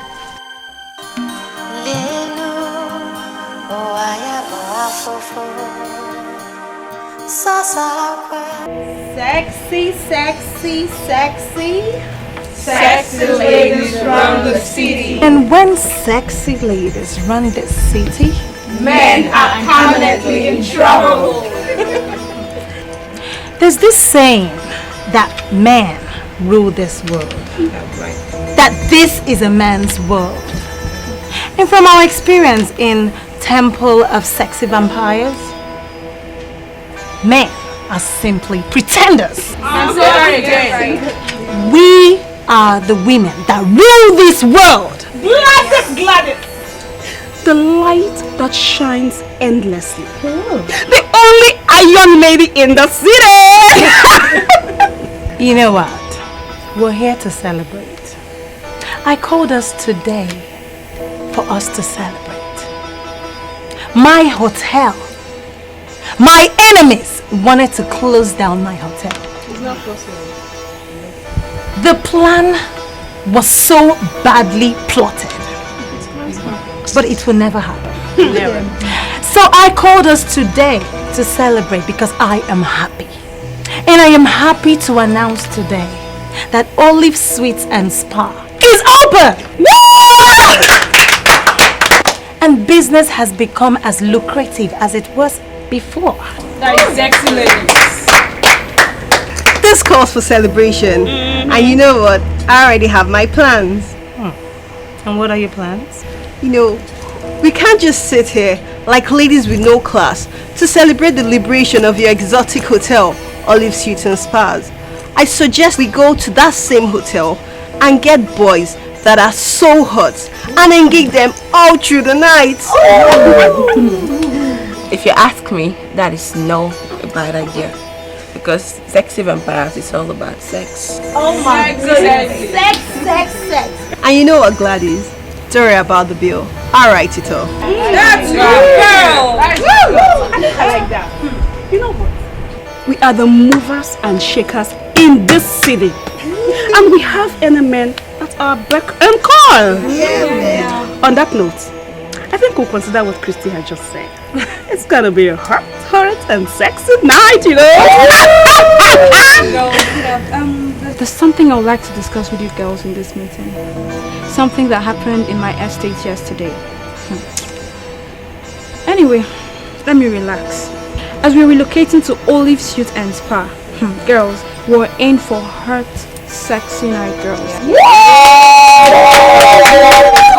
Sexy, sexy, sexy. Sexy ladies run the city. And when sexy ladies run the city, men are permanently in trouble. There's this saying that men rule this world. That this is a man's world. And from our experience in Temple of Sexy Vampires, men are simply pretenders. We are the women that rule this world. Gladys! The light that shines endlessly. The only iron lady in the city! You know what? We're here to celebrate. I called us today for us to celebrate. My hotel. My enemies wanted to close down my hotel. It's not possible. The plan was so badly plotted. But it will never happen. Never. So I called us today to celebrate because I am happy. And I am happy to announce today that Olive Sweets and Spa is open! And business has become as lucrative as it was before. That is excellent. This calls for celebration. And you know what? I already have my plans. And what are your plans? You know, we can't just sit here like ladies with no class to celebrate the liberation of your exotic hotel, Olive Suites and Spas. I suggest we go to that same hotel and get boys that are so hot and engage them all through the night. If you ask me, that is no bad idea. Because Sexy Vampires is all about sex. Oh my goodness. Sex, sex, sex. And you know what, Gladys? Don't worry about the bill. I'll write it all. That's right, girl. I like that. You know what? We are the movers and shakers in this city. And we have any men at our beck and call. Yeah. On that note, I think we'll consider what Christy had just said. It's gonna be a hot and sexy night, you know. There's something I would like to discuss with you girls in this meeting. Something that happened in my estate yesterday. Anyway, let me relax. As we're relocating to Olive's Youth and Spa, girls, we're in for hot, sexy night, girls.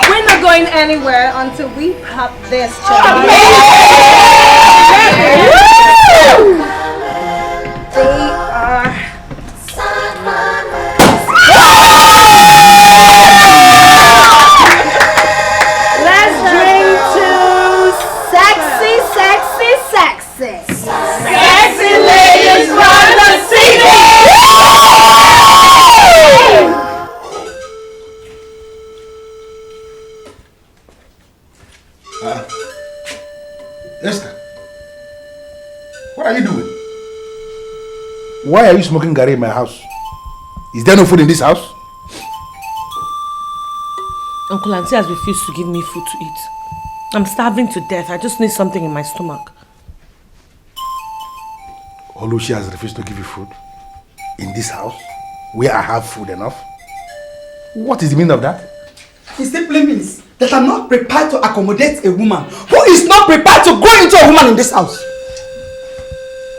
We're not going anywhere until we pop this job. They are. Let's drink to sexy, sexy, sexy. Sexy ladies from the city. Esther, what are you doing? Why are you smoking Gary in my house? Is there no food in this house? Uncle Auntie has refused to give me food to eat. I'm starving to death. I just need something in my stomach. Oluchi has refused to give you food in this house where I have food enough. What is the meaning of that? It simply means that I'm not prepared to accommodate a woman who is not prepared to grow into a woman in this house.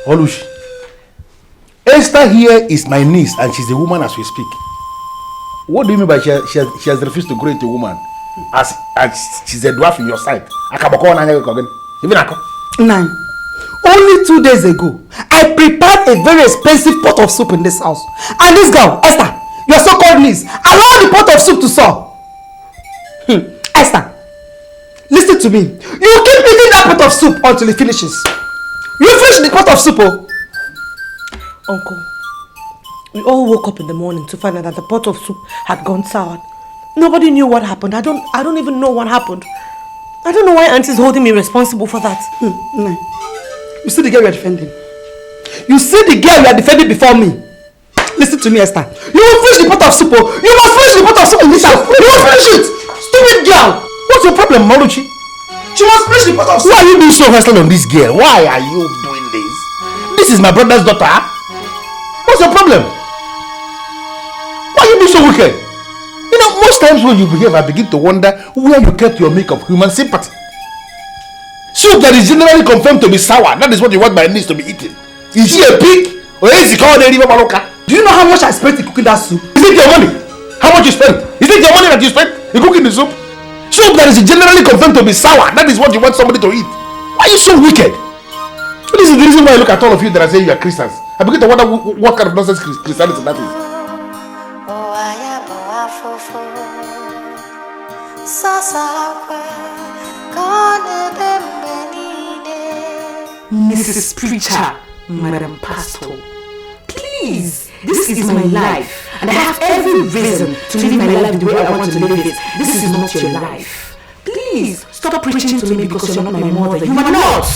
Oluchi, Esther here is my niece and she's a woman as we speak. What do you mean by she has refused to grow into a woman as she's a dwarf in your sight? Nine. Only 2 days ago, I prepared a very expensive pot of soup in this house. And this girl, Esther, your so-called niece, allowed the pot of soup to sour. Esther, listen to me. You keep eating that pot of soup until it finishes. You finish the pot of soup, oh. Uncle, we all woke up in the morning to find out that the pot of soup had gone sour. Nobody knew what happened. I don't even know what happened. I don't know why Auntie's holding me responsible for that. No. You see the girl you are defending? You see the girl you are defending before me? Listen to me, Esther. You will finish the pot of soup. You must finish the pot of soup in this house. You will finish it. Stupid girl. What's your problem, Maruchi? She must finish the pot of soup. Why are you being so hostile on this girl? Why are you doing this? This is my brother's daughter. What's your problem? Why are you being so wicked? You know, most times when you behave, I begin to wonder where you kept your milk of human sympathy. Soup that is generally confirmed to be sour, that is what you want my niece to be eating. Is she a pig? Or is she called a river Maroka? Do you know how much I spent in cooking that soup? Is it your money? How much you spent? Is it your money that you spent in cooking the soup? Soup that is generally confirmed to be sour, that is what you want somebody to eat. Why are you so wicked? This is the reason why I look at all of you that I say you are Christians. I begin to wonder what kind of nonsense Christianity that is. Mrs. Preacher, Madam Pastor, please, this is my life and I have every reason to live my life the way I want to live it. This is not your life. Please, stop preaching to me because you're not my mother. You are not!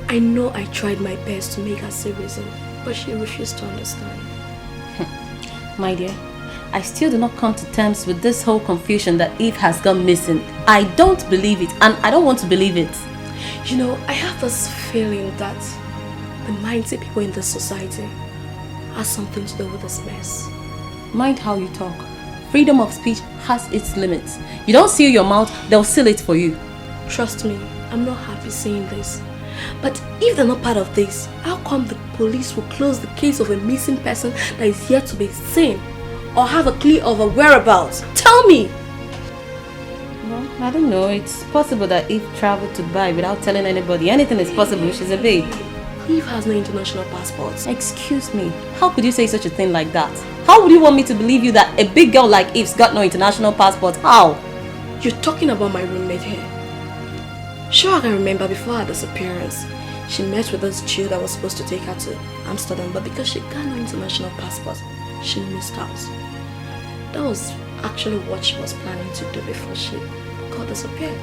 I know I tried my best to make her see reason, but she refused to understand. My dear, I still do not come to terms with this whole confusion that Eve has gone missing. I don't believe it, and I don't want to believe it. You know, I have this feeling that the minds of people in this society has something to do with this mess. Mind how you talk. Freedom of speech has its limits. You don't seal your mouth, they'll seal it for you. Trust me, I'm not happy saying this. But if they're not part of this, how come the police will close the case of a missing person that is yet to be seen? Or have a clue of her whereabouts? Tell me! Well, I don't know. It's possible that Eve traveled to Dubai without telling anybody. Anything is possible. She's a babe. Eve has no international passports. Excuse me. How could you say such a thing like that? How would you want me to believe you that a big girl like Eve's got no international passport? How? You're talking about my roommate here. Sure, I can remember before her disappearance, she met with this Jew that was supposed to take her to Amsterdam, but because she got no international passport, she missed out. That was actually what she was planning to do before she got disappeared.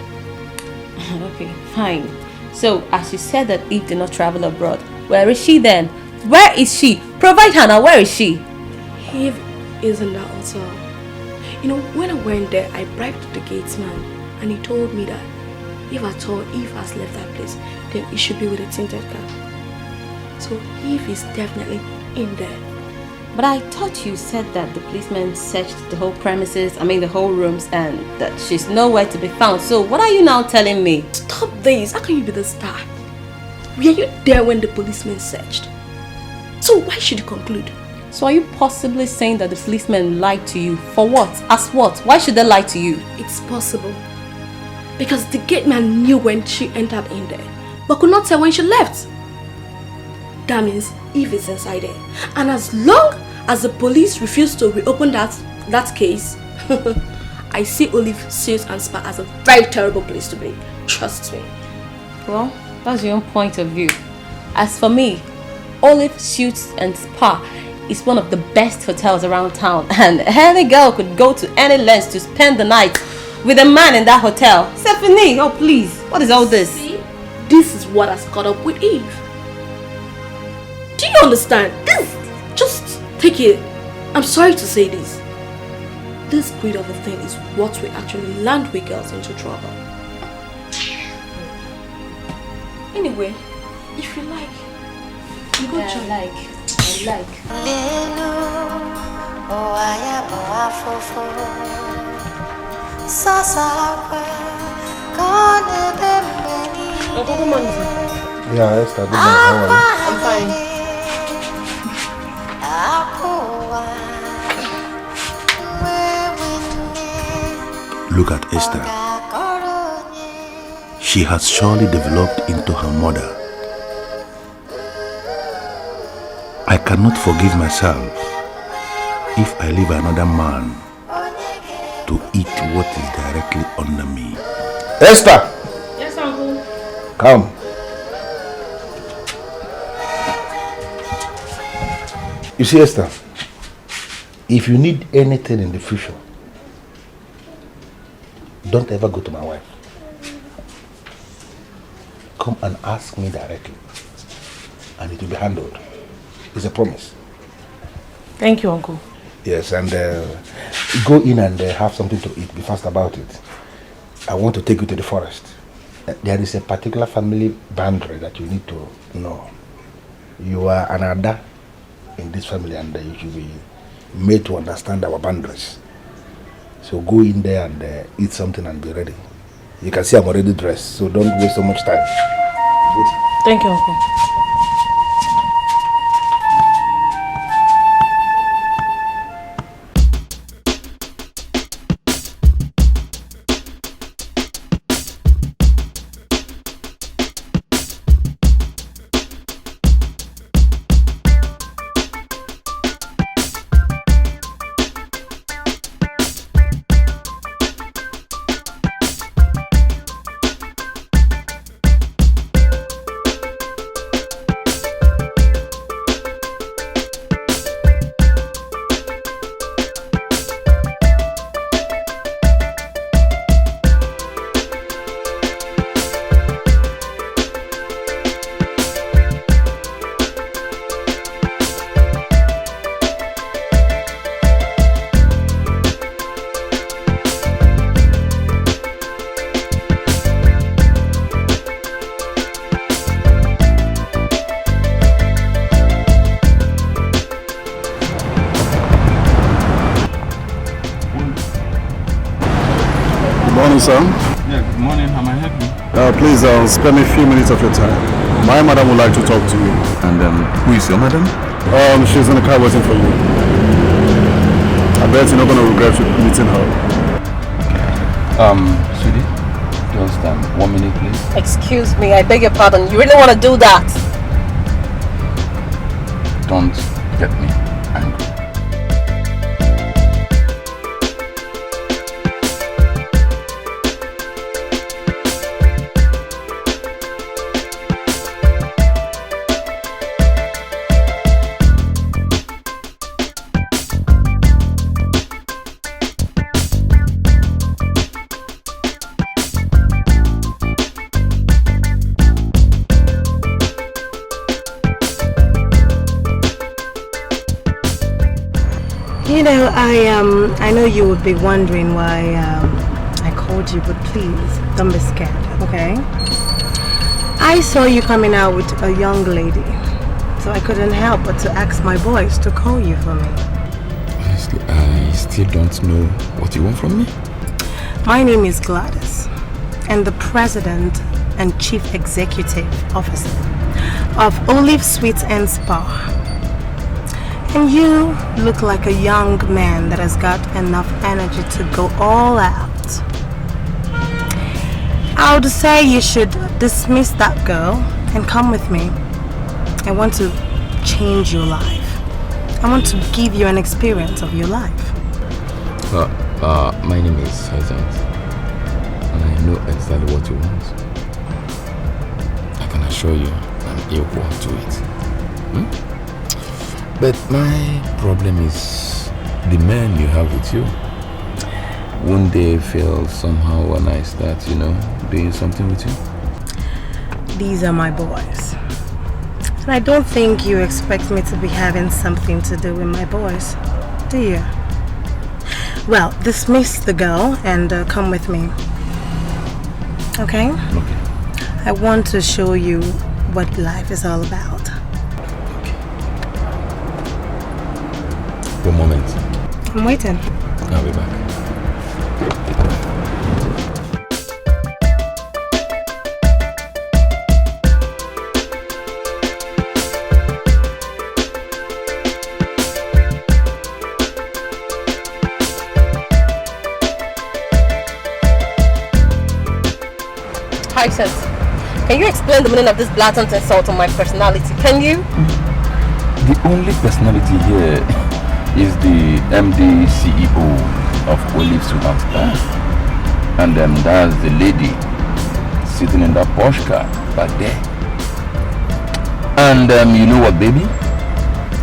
Okay, fine. So, as you said that Eve did not travel abroad, where is she then? Where is she? Provide her now, where is she? Eve is in that hotel. You know, when I went there, I bribed the gatesman and he told me that if at all Eve has left that place, then it should be with a tinted car. So Eve is definitely in there. But I thought you said that the policeman searched the whole premises, the whole rooms, and that she's nowhere to be found. So what are you now telling me? Stop this. How can you be the star? Were you there when the policeman searched? So why should you conclude? So are you possibly saying that the policeman lied to you? For what? As what? Why should they lie to you? It's possible. Because the gate man knew when she entered in there, but could not tell when she left. That means Eve is inside there. And as long as the police refuse to reopen that case, I see Olive Suits and Spa as a very terrible place to be. Trust me. Well, that's your own point of view. As for me, Olive Suits and Spa is one of the best hotels around town, and any girl could go to any lengths to spend the night with a man in that hotel. Stephanie, oh please, what is all this? See? This is what has caught up with Eve. Do you understand? Just take it. I'm sorry to say this. This greed of a thing is what will actually land we girls into trouble. Anyway, if you like, you go join. I like. Yeah, Esther, good night. How are you? I'm fine. Look at Esther. She has surely developed into her mother. I cannot forgive myself if I leave another man to eat what is directly under me. Esther! Yes, Uncle. Come. You see, Esther, if you need anything in the future, don't ever go to my wife. Come and ask me directly, and it will be handled. It's a promise. Thank you, Uncle. Yes, and go in and have something to eat. Be fast about it. I want to take you to the forest. There is a particular family boundary that you need to know. You are an Ada in this family, and you should be made to understand our boundaries. So go in there and eat something and be ready. You can see I'm already dressed, so don't waste so much time. Thank you, Uncle. Sir? Yeah, good morning. How may I help you? Please spare me a few minutes of your time. My madam would like to talk to you. And who is your madam? She's in the car waiting for you. I bet you're not going to regret meeting her. Sweetie, just 1 minute, please. Excuse me, I beg your pardon. You really want to do that? Don't get me angry. You know, I know you would be wondering why I called you, but please, don't be scared, okay? I saw you coming out with a young lady So I couldn't help but to ask my boys to call you for me. Honestly, I still don't know what you want from me. My name is Gladys, and the President and Chief Executive Officer of Olive Sweets and Spa. And you look like a young man that has got enough energy to go all out. I would say you should dismiss that girl and come with me. I want to change your life. I want to give you an experience of your life. My name is Sergeant, and I know exactly what you want. I can assure you I'm equal to it. But my problem is the man you have with you. Won't they feel somehow when I start, doing something with you? These are my boys. And I don't think you expect me to be having something to do with my boys, do you? Well, dismiss the girl and come with me. Okay? Okay. I want to show you what life is all about. One moment. I'm waiting. I'll be back. Hi, sis. Can you explain the meaning of this blatant insult on my personality? Can you? The only personality here is the MD CEO of Olive Sweets and Spa. And that's the lady sitting in that Porsche car back there. And you know what, baby?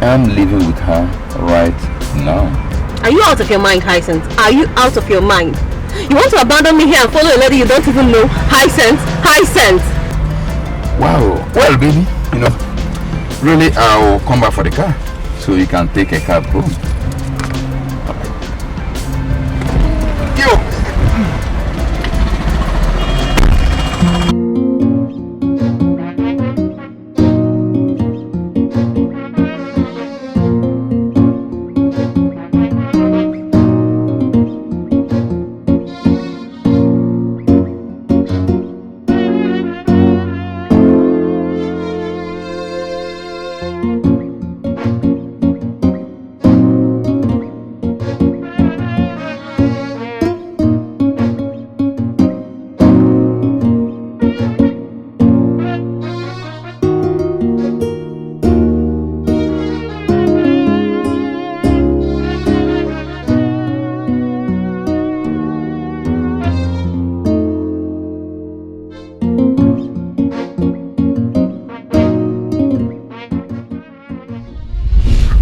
I'm living with her right now. Are you out of your mind, Hyacinth? Are you out of your mind? You want to abandon me here and follow a lady you don't even know? Hyacinth! Hyacinth! Wow. Well, baby, really, I'll come back for the car so you can take a cab home.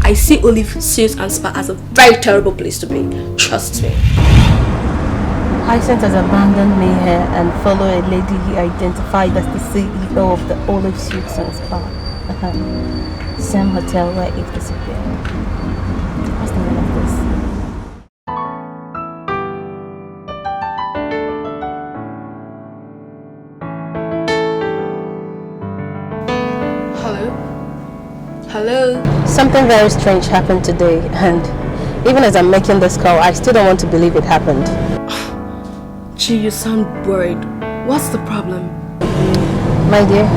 I see Olive Sweets and Spa as a very terrible place to be. Trust me. Hyacinth has abandoned me here and followed a lady he identified as the CEO of the Olive Sweets and Spa. Same hotel where it disappeared. What's the meaning of this? Hello? Something very strange happened today, and even as I'm making this call, I still don't want to believe it happened. Gee, you sound worried. What's the problem? My dear,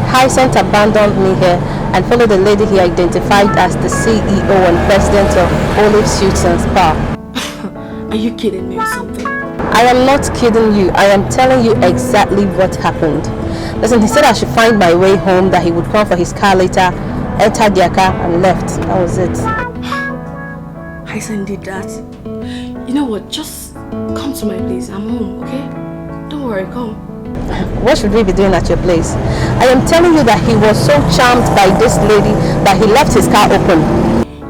Hyacinth abandoned me here and followed the lady he identified as the CEO and president of Olive Sweets and Spa. Are you kidding me or something? I am not kidding you. I am telling you exactly what happened. Listen, he said I should find my way home, that he would come for his car later, entered their car and left. That was it. Hyacinth did that. You know what? Just come to my place. I'm home, okay? Don't worry, come. What should we be doing at your place? I am telling you that he was so charmed by this lady that he left his car open.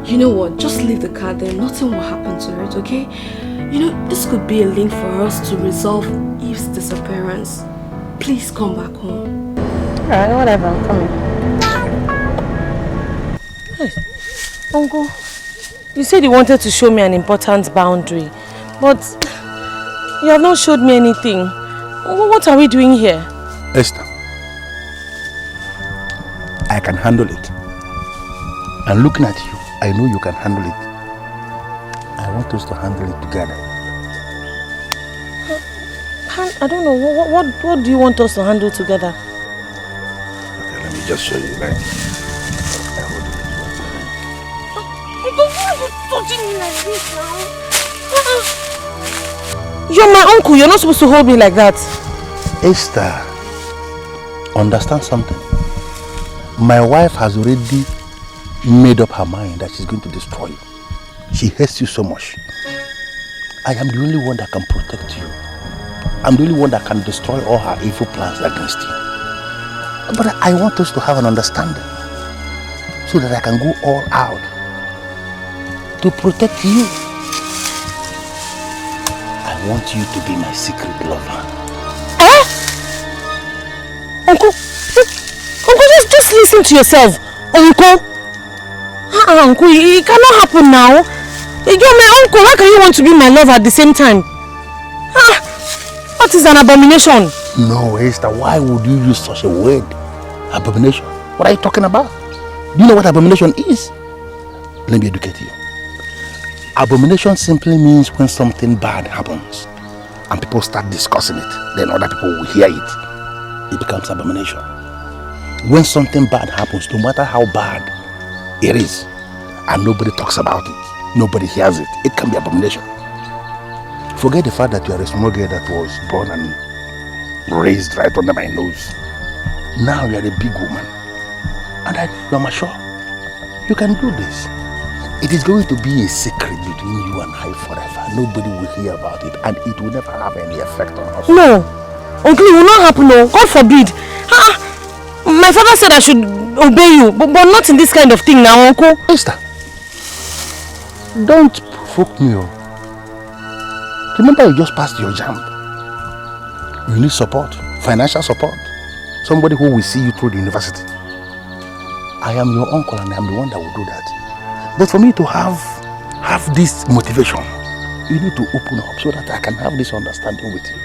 You know what? Just leave the car there. Nothing will happen to it, okay? This could be a link for us to resolve Eve's disappearance. Please come back home. Alright, whatever. I'm coming. Hey, Uncle, you said you wanted to show me an important boundary, but you have not showed me anything. What are we doing here? Esther, I can handle it. And looking at you, I know you can handle it. I want us to handle it together. I don't know. What do you want us to handle together? Okay, let me just show you. Right? Uncle, why are you touching me like this now? You're my uncle. You're not supposed to hold me like that. Esther, understand something. My wife has already made up her mind that she's going to destroy you. She hates you so much. I am the only one that can protect you. I'm the only one that can destroy all her evil plans against you. But I want us to have an understanding so that I can go all out to protect you. I want you to be my secret lover. Uncle, just listen to yourself. Uncle, Uncle, it cannot happen now. You're my uncle. How can you want to be my lover at the same time? What is an abomination? No, Esther, why would you use such a word? Abomination? What are you talking about? Do you know what abomination is? Let me educate you. Abomination simply means when something bad happens and people start discussing it, then other people will hear it. It becomes abomination. When something bad happens, no matter how bad it is, and nobody talks about it, nobody hears it, it can be abomination. Forget the fact that you are a small girl that was born and raised right under my nose. Now you are a big woman, and you are mature. You can do this. It is going to be a secret between you and I forever. Nobody will hear about it, and it will never have any effect on us. No, Uncle, it will not happen. No, God forbid. My father said I should obey you, but not in this kind of thing now, Uncle. Esther, don't provoke me. Remember, you just passed your jam. You need support, financial support. Somebody who will see you through the university. I am your uncle and I am the one that will do that. But for me to have this motivation, you need to open up so that I can have this understanding with you.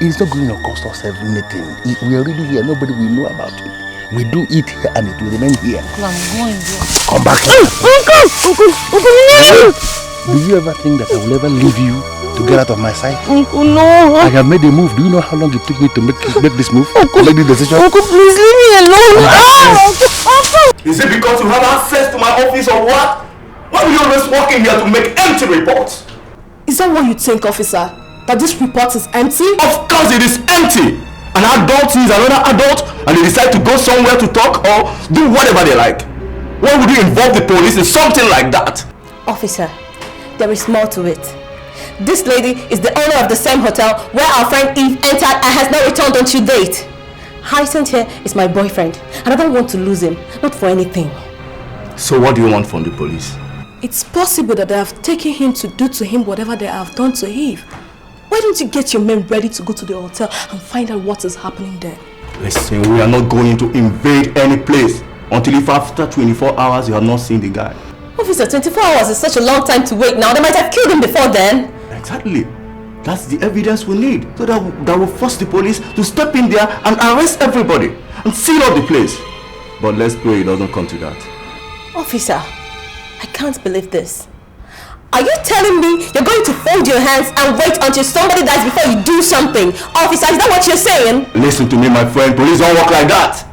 It is not going to cost us anything. We are really here. Nobody will know about it. We do it here and it will remain here. Uncle, I'm going there. Come back here. Uncle, do you ever think that I will ever leave you to get out of my sight? Uncle, no. I have made a move. Do you know how long it took me to make this move? Uncle, make this decision? Uncle, please leave me alone. Uncle. Is it because you have access to my office or what? Why will you always walk in here to make empty reports? Is that what you think, officer? That this report is empty? Of course it is empty! An adult sees another adult and they decide to go somewhere to talk or do whatever they like. Why would you involve the police in something like that? Officer, there is more to it. This lady is the owner of the same hotel where our friend Eve entered and has not returned until date. Hyacinth here is my boyfriend and I don't want to lose him, not for anything. So what do you want from the police? It's possible that they have taken him to do to him whatever they have done to Eve. Why don't you get your men ready to go to the hotel and find out what is happening there? Listen, we are not going to invade any place until if after 24 hours you have not seen the guy. Officer, 24 hours is such a long time to wait now. They might have killed him before then. Exactly. That's the evidence we need. So that will force the police to step in there and arrest everybody and seal up the place. But let's pray it doesn't come to that. Officer, I can't believe this. Are you telling me you're going to fold your hands and wait until somebody dies before you do something? Officer, is that what you're saying? Listen to me, my friend. Police don't work like that.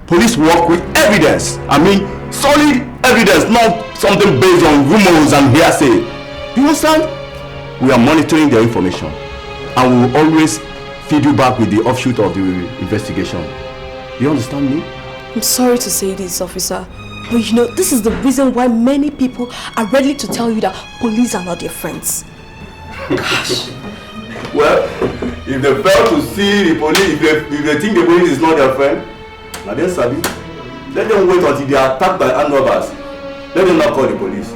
Police work with evidence. I mean, solid evidence, not something based on rumors and hearsay. Do you understand? We are monitoring their information and we will always feed you back with the offshoot of the investigation. Do you understand me? I'm sorry to say this, officer. But you know, this is the reason why many people are ready to tell you that police are not your friends. Gosh. Well, if they fail to see the police, if they think the police is not their friend, now then, Sabi, let them wait until they are attacked by armed robbers. Let them not call the police.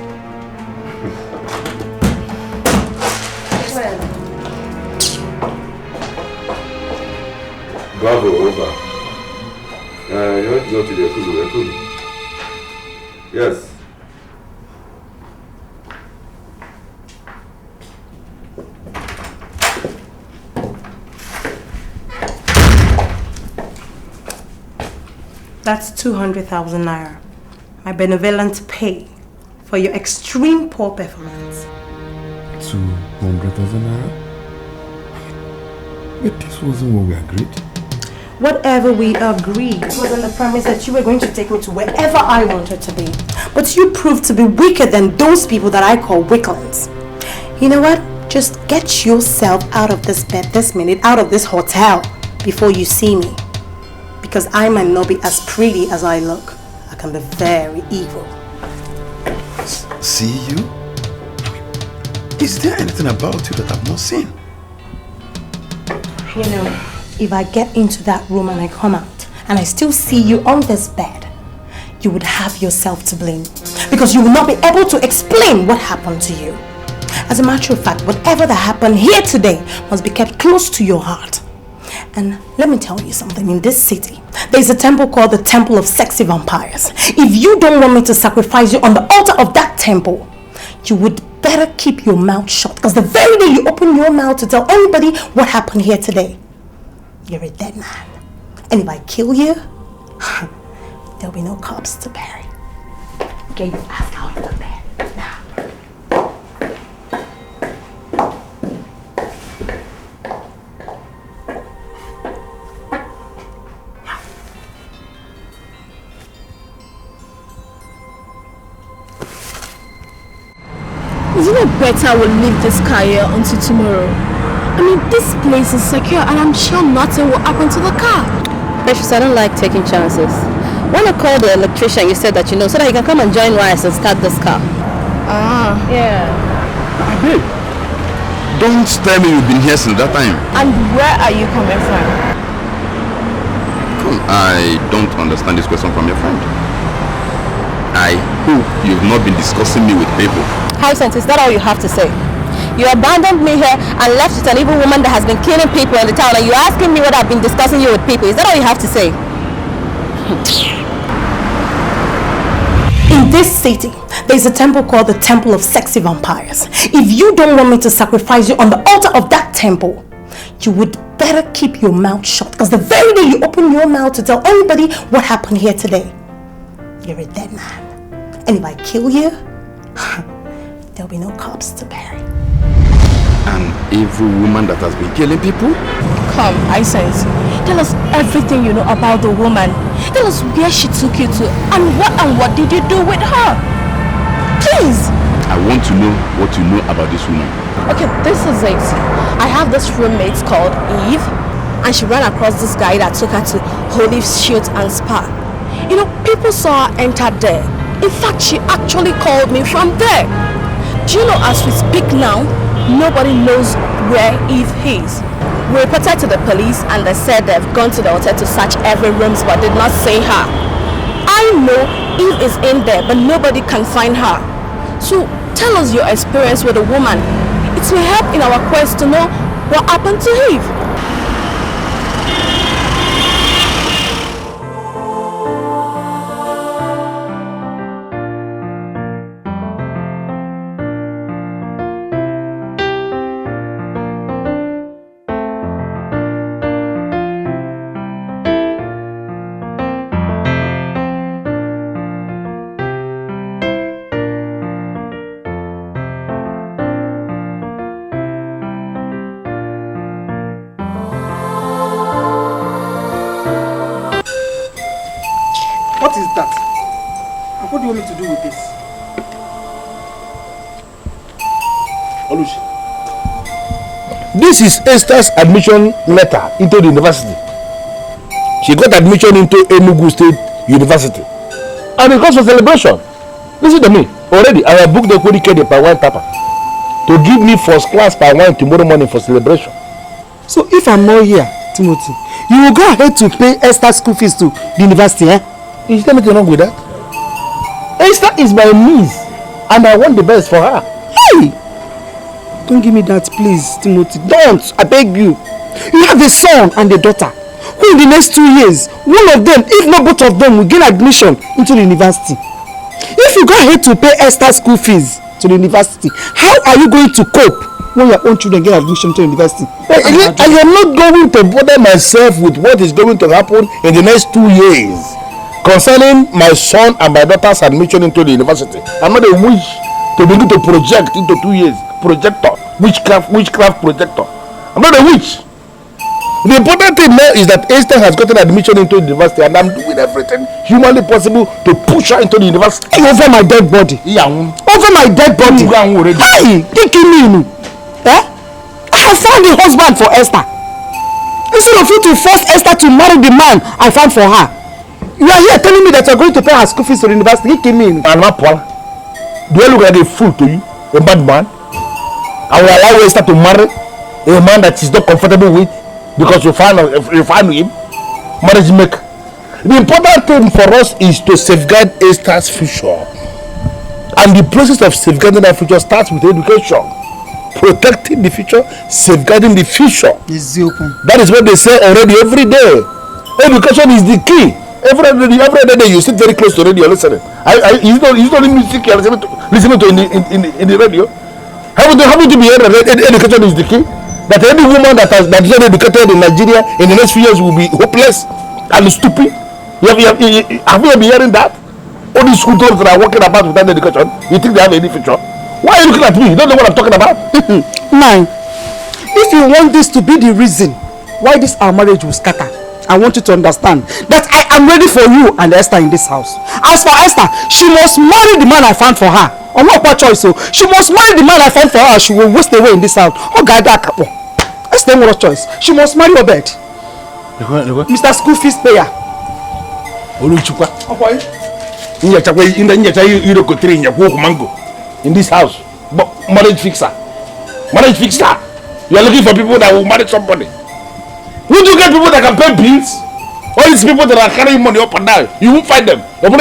Bravo, over. You want to go to the Ugezu? Yes. That's 200,000 naira. my benevolent pay for your extreme poor performance. 200,000 naira? But this wasn't what we agreed. Whatever we agreed was on the premise that you were going to take me to wherever I wanted to be. But you proved to be weaker than those people that I call weaklings. You know what? Just get yourself out of this bed this minute, out of this hotel, before you see me. Because I might not be as pretty as I look. I can be very evil. See you? Is there anything about you that I've not seen? You know, if I get into that room and I come out and I still see you on this bed, you would have yourself to blame. Because you will not be able to explain what happened to you. As a matter of fact, whatever that happened here today must be kept close to your heart. And let me tell you something, in this city, there's a temple called the Temple of Sexy Vampires. If you don't want me to sacrifice you on the altar of that temple, you would better keep your mouth shut. Because the very day you open your mouth to tell anybody what happened here today, you're a dead man. And if I kill you, there'll be no corpse to bury. Get your ass out of the bed. Now. Isn't it better we'll leave this car here until tomorrow? I mean, this place is secure and I'm sure nothing will happen to the car. Precious, I don't like taking chances. When I called the electrician, you said that you know, so that he can come and join us and start this car. Ah. Yeah. Babe, don't tell me you've been here since that time. And where are you coming from? Come, I don't understand this question from your friend. I hope you've not been discussing me with people. Hyacinth, is that all you have to say? You abandoned me here and left with an evil woman that has been killing people in the town, and you're asking me what I've been discussing you with people. Is that all you have to say? In this city, there's a temple called the Temple of Sexy Vampires. If you don't want me to sacrifice you on the altar of that temple, you would better keep your mouth shut. Because the very day you open your mouth to tell anybody what happened here today, you're a dead man. And if I kill you, there'll be no corpse to bury. An evil woman that has been killing people? Come, Hyacinth. Tell us everything you know about the woman. Tell us where she took you to and what did you do with her? Please! I want to know what you know about this woman. Okay, this is it. I have this roommate called Eve, and she ran across this guy that took her to Olive's Shoot and Spa. You know, people saw her enter there. In fact, she actually called me from there. Do you know, as we speak now, nobody knows where Eve is. We reported to the police and they said they've gone to the hotel to search every room but did not see her. I know Eve is in there, but nobody can find her. So tell us your experience with the woman. It will help in our quest to know what happened to Eve. What is that? And what do you want me to do with this? Oluchi. This is Esther's admission letter into the university. She got admission into Enugu State University. And it comes for celebration. Listen to me. Already, I have booked the Kodikede per wine tapa to give me first class per wine tomorrow morning for celebration. So if I'm not here, Timothy, you will go ahead to pay Esther's school fees to the university, eh? Is there anything wrong with that? Esther is my niece and I want the best for her. Hey! Don't give me that, please, Timothy. Don't! I beg you. You have a son and a daughter who in the next 2 years, one of them, if not both of them, will gain admission into the university. If you go ahead to pay Esther's school fees to the university, how are you going to cope when your own children get admission to the university? I am not going to bother myself with what is going to happen in the next 2 years. concerning my son and my daughter's admission into the university. I'm not a witch to begin to project into 2 years. Projector, witchcraft projector. I'm not a witch. The important thing now is that Esther has gotten admission into the university, and I'm doing everything humanly possible to push her into the university. Over my dead body. Yeah. Over my dead body. Hey, taking me. Eh? I have found a husband for Esther. Instead of you to force Esther to marry the man I found for her, you are here telling me that you're going to pay her school fees to the university. Taking me. And not Paul. Do I look like a fool to you? A bad man? I will allow Esther to marry a man that she's not comfortable with because you find him marriage maker. The important thing for us is to safeguard Esther's future, and the process of safeguarding her future starts with education. Protecting the future, safeguarding the future. That is what they say already every day. Education is the key. Every day you sit very close to radio listening. It's not music you're listening to in the radio. Haven't you be heard that education is the key? That any woman that is not educated in Nigeria in the next few years will be hopeless and stupid. Have you been hearing that? All these school girls that are walking about without education, you think they have any future? Why are you looking at me? You don't know what I'm talking about? Nine, if you want this to be the reason why this our marriage will scatter, I want you to understand that I am ready for you and Esther in this house. As for Esther, she must marry the man I found for her. I'm not quite choice, so she must marry the man I found for her. She will waste away in this house. Oh God, that's the one choice. She must marry Obed. Mr. School fees payer. In this house, but marriage fixer. Marriage fixer. You are looking for people that will marry somebody. Would you get people that can pay bills? All these people that are carrying money up and down, you won't find them. Can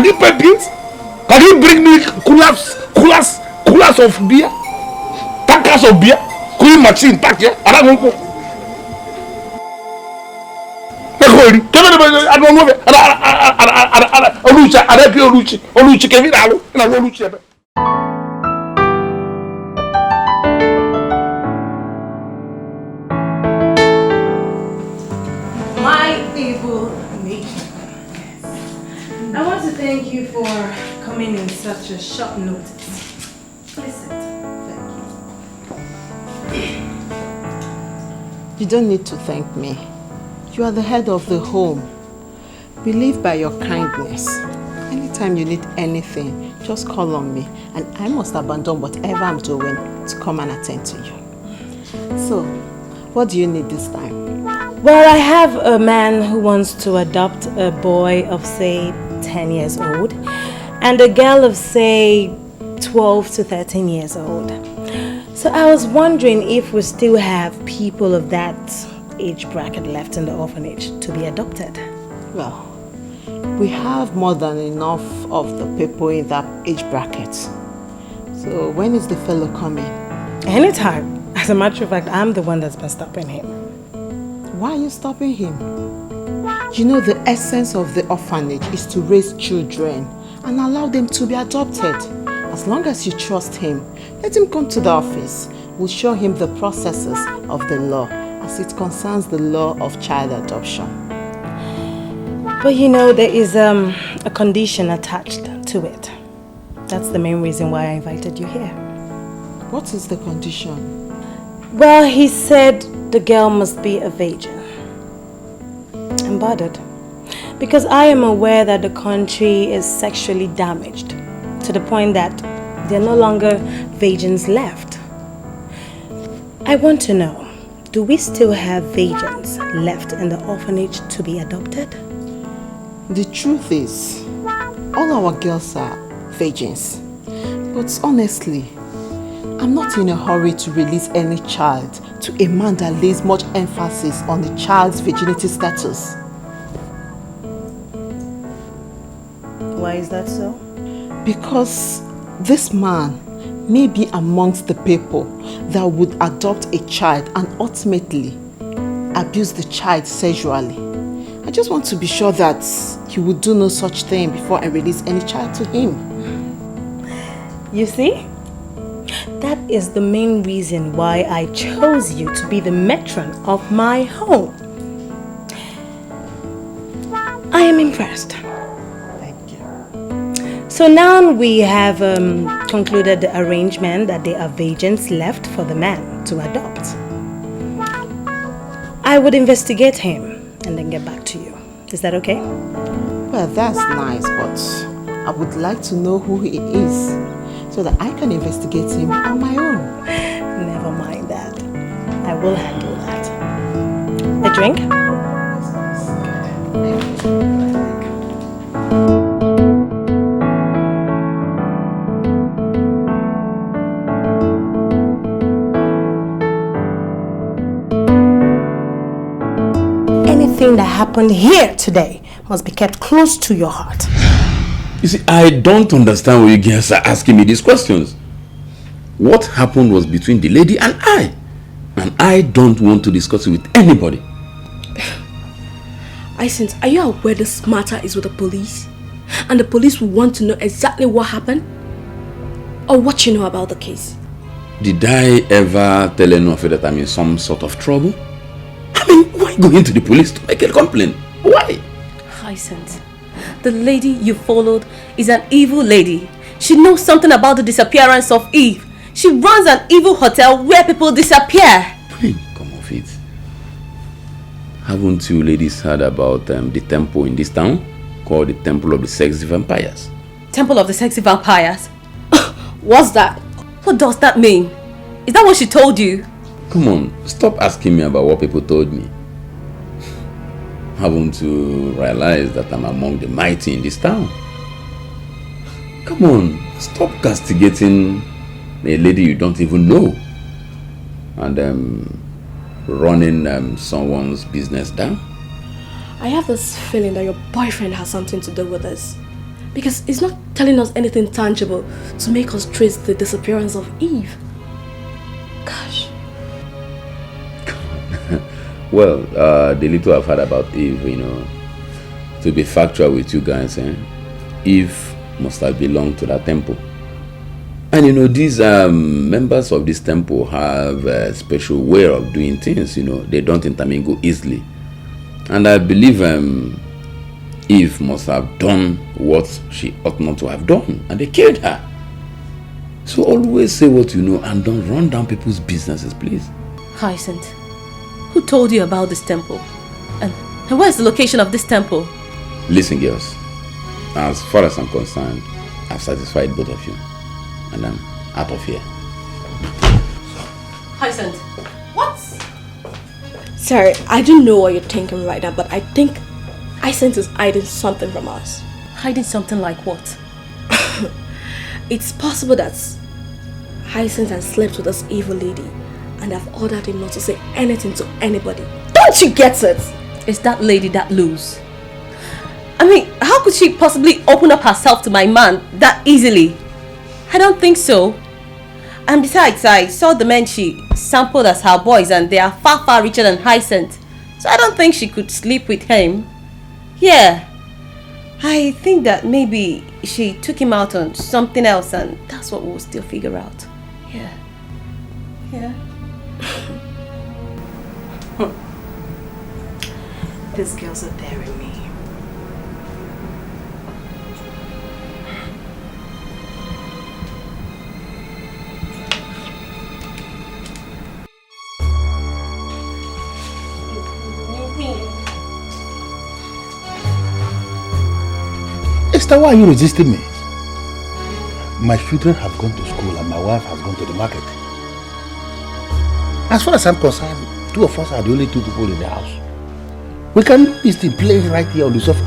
you pay bills? Can you bring me coolers of beer? Tankers of beer? Cool machine, tank here? I don't know. My able nature. I want to thank you for coming in such a short notice. Please sit. Thank you. You don't need to thank me. You are the head of the home. We live by your kindness. Anytime you need anything, just call on me and I must abandon whatever I'm doing to come and attend to you. So, what do you need this time? Well, I have a man who wants to adopt a boy of, say, 10 years old and a girl of, say, 12 to 13 years old. So I was wondering if we still have people of that age bracket left in the orphanage to be adopted. Well, we have more than enough of the people in that age bracket. So when is the fellow coming? Anytime. As a matter of fact, I'm the one that's been stopping him. Why are you stopping him? You know the essence of the orphanage is to raise children and allow them to be adopted. As long as you trust him, let him come to the office. We'll show him the processes of the law as it concerns the law of child adoption. But you know, there is a condition attached to it. That's the main reason why I invited you here. What is the condition? Well, he said the girl must be a virgin. I'm bothered because I am aware that the country is sexually damaged to the point that there are no longer virgins left. I want to know, do we still have virgins left in the orphanage to be adopted? The truth is, all our girls are virgins. But honestly, I'm not in a hurry to release any child to a man that lays much emphasis on the child's virginity status. Why is that so? Because this man may be amongst the people that would adopt a child and ultimately abuse the child sexually. I just want to be sure that he would do no such thing before I release any child to him. You see? That is the main reason why I chose you to be the matron of my home. I am impressed. Thank you. So now we have concluded the arrangement that there are agents left for the man to adopt. I would investigate him and then get back to you. Is that okay? Well, that's nice, but I would like to know who he is so that I can investigate him on my own. Never mind that. I will handle that. A drink? Anything that happened here today must be kept close to your heart. You see, I don't understand why you guys are asking me these questions. What happened was between the lady and I don't want to discuss it with anybody. Hyacinth, are you aware this matter is with the police? And the police will want to know exactly what happened? Or what you know about the case? Did I ever tell anyone that I'm in some sort of trouble? I mean, why go into the police to make a complaint? Why? Hyacinth, the lady you followed is an evil lady. She knows something about the disappearance of Eve. She runs an evil hotel where people disappear. Please, come off it. Haven't you ladies heard about the temple in this town called the Temple of the Sexy Vampires? Temple of the Sexy Vampires? What's that? What does that mean? Is that what she told you? Come on, stop asking me about what people told me. Haven't you realized that I'm among the mighty in this town? Come on, stop castigating a lady you don't even know and running someone's business down. I have this feeling that your boyfriend has something to do with this. Because he's not telling us anything tangible to make us trace the disappearance of Eve. Gosh. Well, the little I've heard about Eve, to be factual with you guys, Eve must have belonged to that temple. And these members of this temple have a special way of doing things, they don't intermingle easily. And I believe Eve must have done what she ought not to have done, and they killed her. So always say what you know and don't run down people's businesses, please. Hyacinth, who told you about this temple? And where's the location of this temple? Listen, girls, as far as I'm concerned, I've satisfied both of you. And I'm out of here. Hyacinth, what? Sorry, I don't know what you're thinking right now, but I think Hyacinth is hiding something from us. Hiding something like what? It's possible that Hyacinth has slept with this evil lady and I've ordered him not to say anything to anybody. Don't you get it? Is that lady that loose? I mean, how could she possibly open up herself to my man that easily? I don't think so. And besides, I saw the men she sampled as her boys and they are far, far richer than Hyacinth. So I don't think she could sleep with him. Yeah. I think that maybe she took him out on something else and that's what we'll still figure out. Yeah. Yeah. These girls are daring me. Esther, why are you resisting me? My children have gone to school and my wife has gone to the market. As far as I'm concerned, two of us are the only two people in the house. We can do this thing playing right here on the sofa.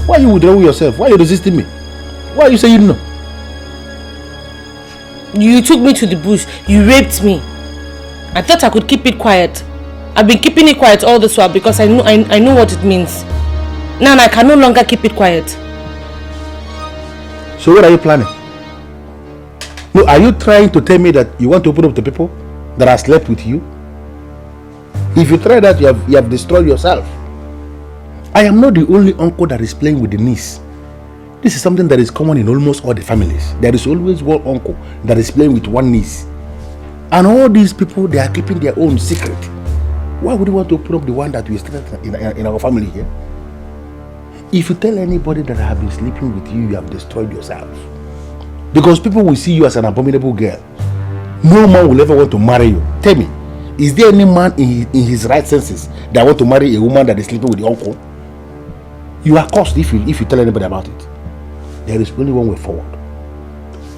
Why are you withdrawing yourself? Why are you resisting me? Why are you saying no? You took me to the bush. You raped me. I thought I could keep it quiet. I've been keeping it quiet all this while because I know what it means. Now I can no longer keep it quiet. So what are you planning? No, are you trying to tell me that you want to open up to people that have slept with you? If you try that, you have destroyed yourself. I am not the only uncle that is playing with the niece. This is something that is common in almost all the families. There is always one uncle that is playing with one niece. And all these people, they are keeping their own secret. Why would you want to open up the one that we started in our family here? If you tell anybody that I have been sleeping with you, you have destroyed yourself. Because people will see you as an abominable girl. No man will ever want to marry you. Tell me, is there any man in his right senses that want to marry a woman that is sleeping with the uncle? You are cursed if you tell anybody about it. There is only one way forward.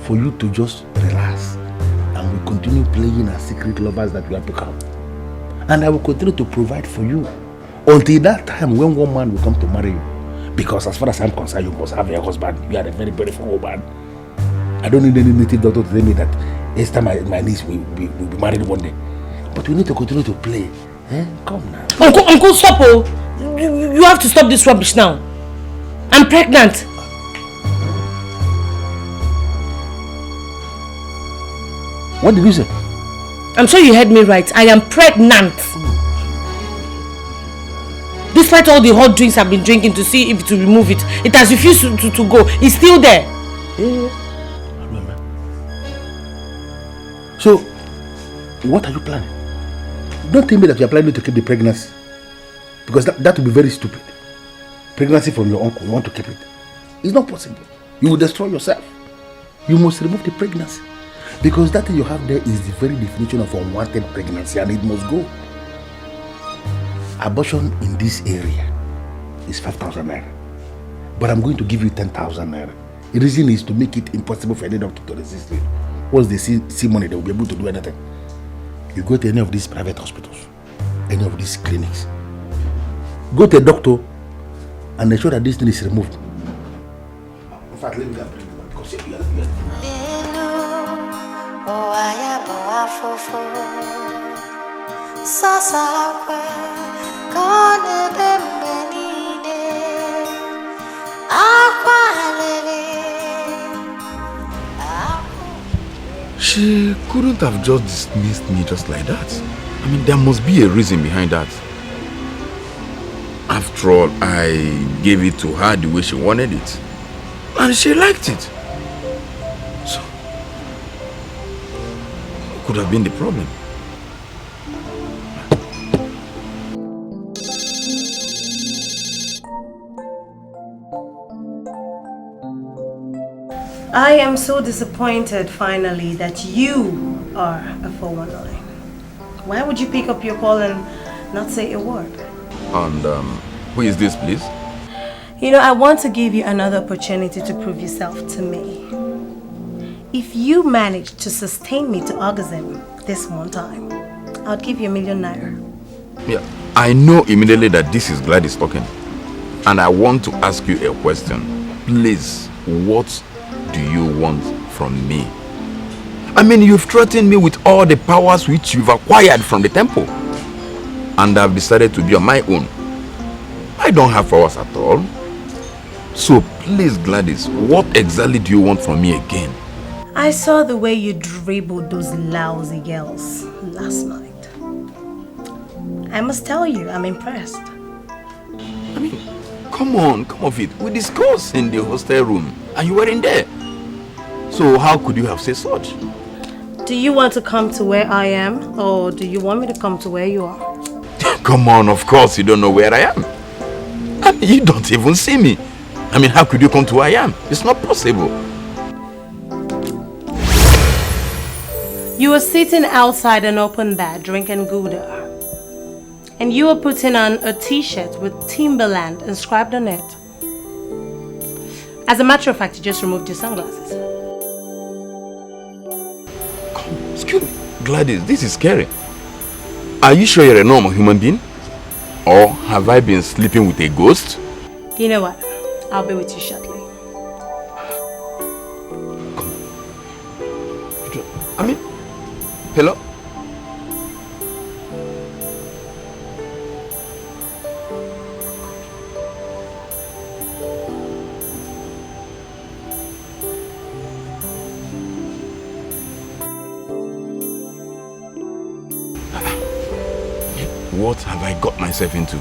For you to just relax and we continue playing as secret lovers that we have become. And I will continue to provide for you until that time when one man will come to marry you. Because as far as I'm concerned, you must have a husband. You are a very beautiful woman. I don't need any native doctor to tell me that Esther, my niece, will be married one day. But we need to continue to play. Eh? Come now. Uncle, stop! Oh. You have to stop this rubbish now. I'm pregnant. What did you say? I'm sure you heard me right. I am pregnant. Despite all the hot drinks I've been drinking to see if to remove it, it has refused to go. It's still there. So, what are you planning? Don't tell me that you are planning to keep the pregnancy. Because that would be very stupid. Pregnancy from your uncle, you want to keep it. It's not possible. You will destroy yourself. You must remove the pregnancy. Because that thing you have there is the very definition of unwanted pregnancy and it must go. Abortion in this area is 5,000 naira. But I'm going to give you 10,000 naira. The reason is to make it impossible for any doctor to resist it. Once they see money, they will be able to do anything. You go to any of these private hospitals, any of these clinics. Go to a doctor and ensure that this thing is removed. In fact, let me go bring it because you are She couldn't have just dismissed me just like that. I mean, there must be a reason behind that. After all, I gave it to her the way she wanted it. And she liked it. So, what could have been the problem? I am so disappointed finally that you are a 419. Why would you pick up your call and not say a word? And who is this, please? You know, I want to give you another opportunity to prove yourself to me. If you manage to sustain me to orgasm this one time, I'll give you ₦1,000,000 naira. Yeah, I know immediately that this is Gladys talking. And I want to ask you a question. Please, what do you want from me? I mean, you've threatened me with all the powers which you've acquired from the temple. And I've decided to be on my own. I don't have powers at all. So please, Gladys, what exactly do you want from me again? I saw the way you dribbled those lousy girls last night. I must tell you, I'm impressed. I mean, come on, come off it. We discussed in the hostel room and you weren't there. So how could you have said such? Do you want to come to where I am, or do you want me to come to where you are? Come on, of course you don't know where I am. I mean, you don't even see me. I mean, how could you come to where I am? It's not possible. You were sitting outside an open bar drinking Gouda. And you were putting on a t-shirt with Timberland inscribed on it. As a matter of fact, you just removed your sunglasses. Excuse me, Gladys, this is scary. Are you sure you're a normal human being? Or have I been sleeping with a ghost? You know what? I'll be with you shortly. I mean, hello? What have I got myself into?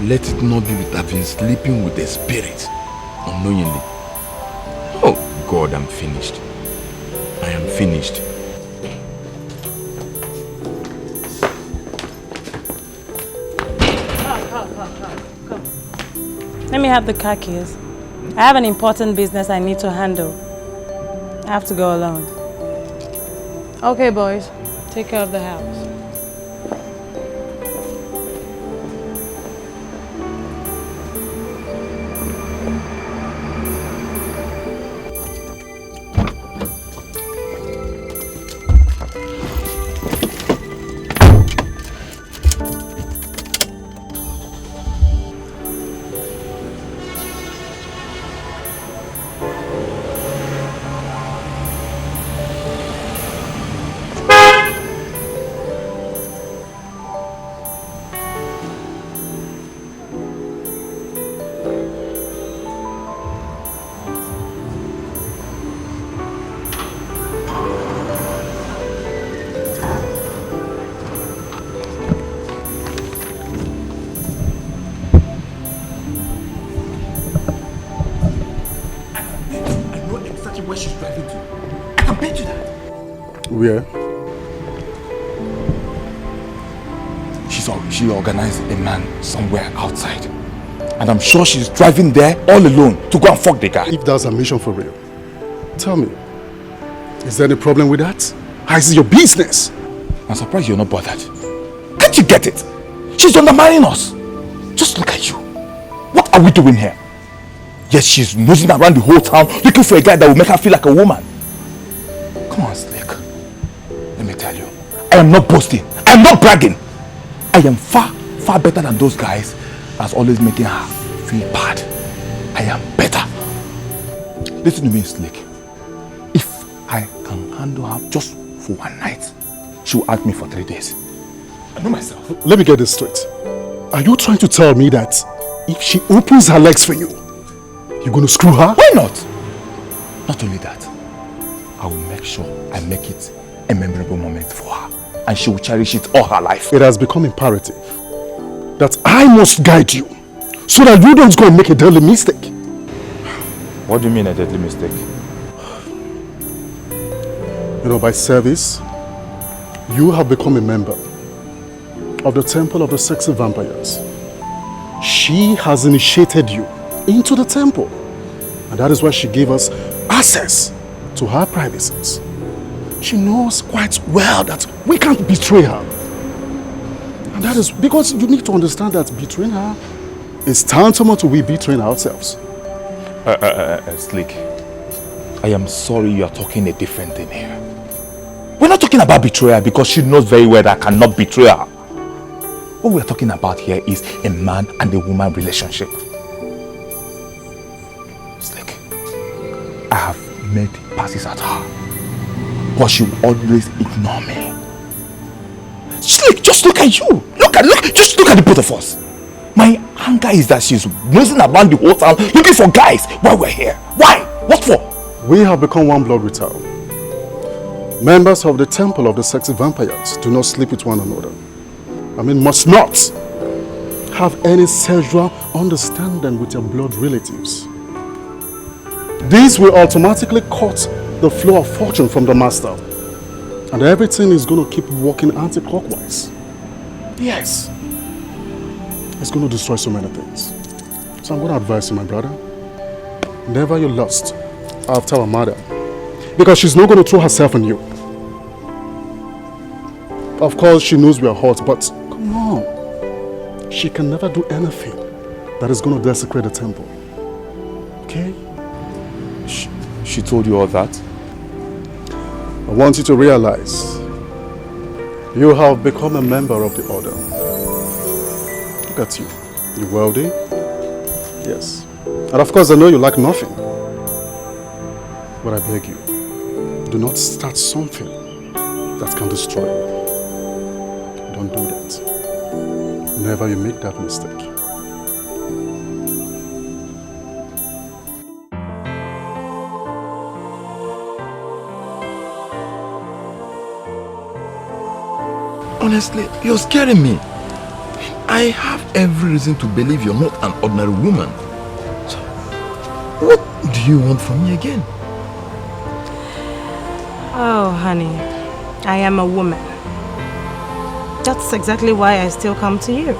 Let it not be that I've been sleeping with a spirit unknowingly. Oh God, I'm finished. I am finished. Come. Let me have the car keys. I have an important business I need to handle. I have to go alone. Okay, boys. Take care of the house. Where? She organized a man somewhere outside. And I'm sure she's driving there all alone to go and fuck the guy. If that's a mission for real, tell me, is there any problem with that? How is it your business? I'm surprised you're not bothered. Can't you get it? She's undermining us. Just look at you. What are we doing here? Yes, she's nosing around the whole town looking for a guy that will make her feel like a woman. Come on, Slick. Let me tell you, I am not boasting. I am not bragging. I am far, far better than those guys that's always making her feel bad. I am better. Listen to me, Slick. If I can handle her just for one night, she will ask me for 3 days. I know myself. Let me get this straight. Are you trying to tell me that if she opens her legs for you, you're going to screw her? Why not? Not only that, I will make sure I make it a memorable moment for her. And she will cherish it all her life. It has become imperative that I must guide you so that you don't go and make a deadly mistake. What do you mean a deadly mistake? You know, by service, you have become a member of the Temple of the Sexy Vampires. She has initiated you into the temple. And that is why she gave us access to her privacies. She knows quite well that we can't betray her. And that is because you need to understand that betraying her is tantamount to we betraying ourselves. Slick, I am sorry you are talking a different thing here. We're not talking about betrayal because she knows very well that I cannot betray her. What we're talking about here is a man and a woman relationship. Slick, I have made passes at her, but she will always ignore me. Slick, just look at you. Just look at the both of us. My anger is that she's nosing around the whole town looking for guys while we're here. Why? What for? We have become one blood with her. Members of the Temple of the Sexy Vampires do not sleep with one another. I mean, must not have any sexual understanding with your blood relatives. This will automatically cut the flow of fortune from the master. And everything is going to keep working anti-clockwise. Yes. It's going to destroy so many things. So I'm going to advise you, my brother. Never you lust after our mother. Because she's not going to throw herself on you. Of course, she knows we are hot, but come on. She can never do anything that is going to desecrate the temple. Okay? She told you all that? I want you to realize you have become a member of the order. Look at you. You're wealthy. Yes. And of course, I know you lack nothing. But I beg you, do not start something that can destroy you. Don't do that. Never you make that mistake. Honestly, you're scaring me. I have every reason to believe you're not an ordinary woman. So, what do you want from me again? Oh, honey, I am a woman. That's exactly why I still come to you.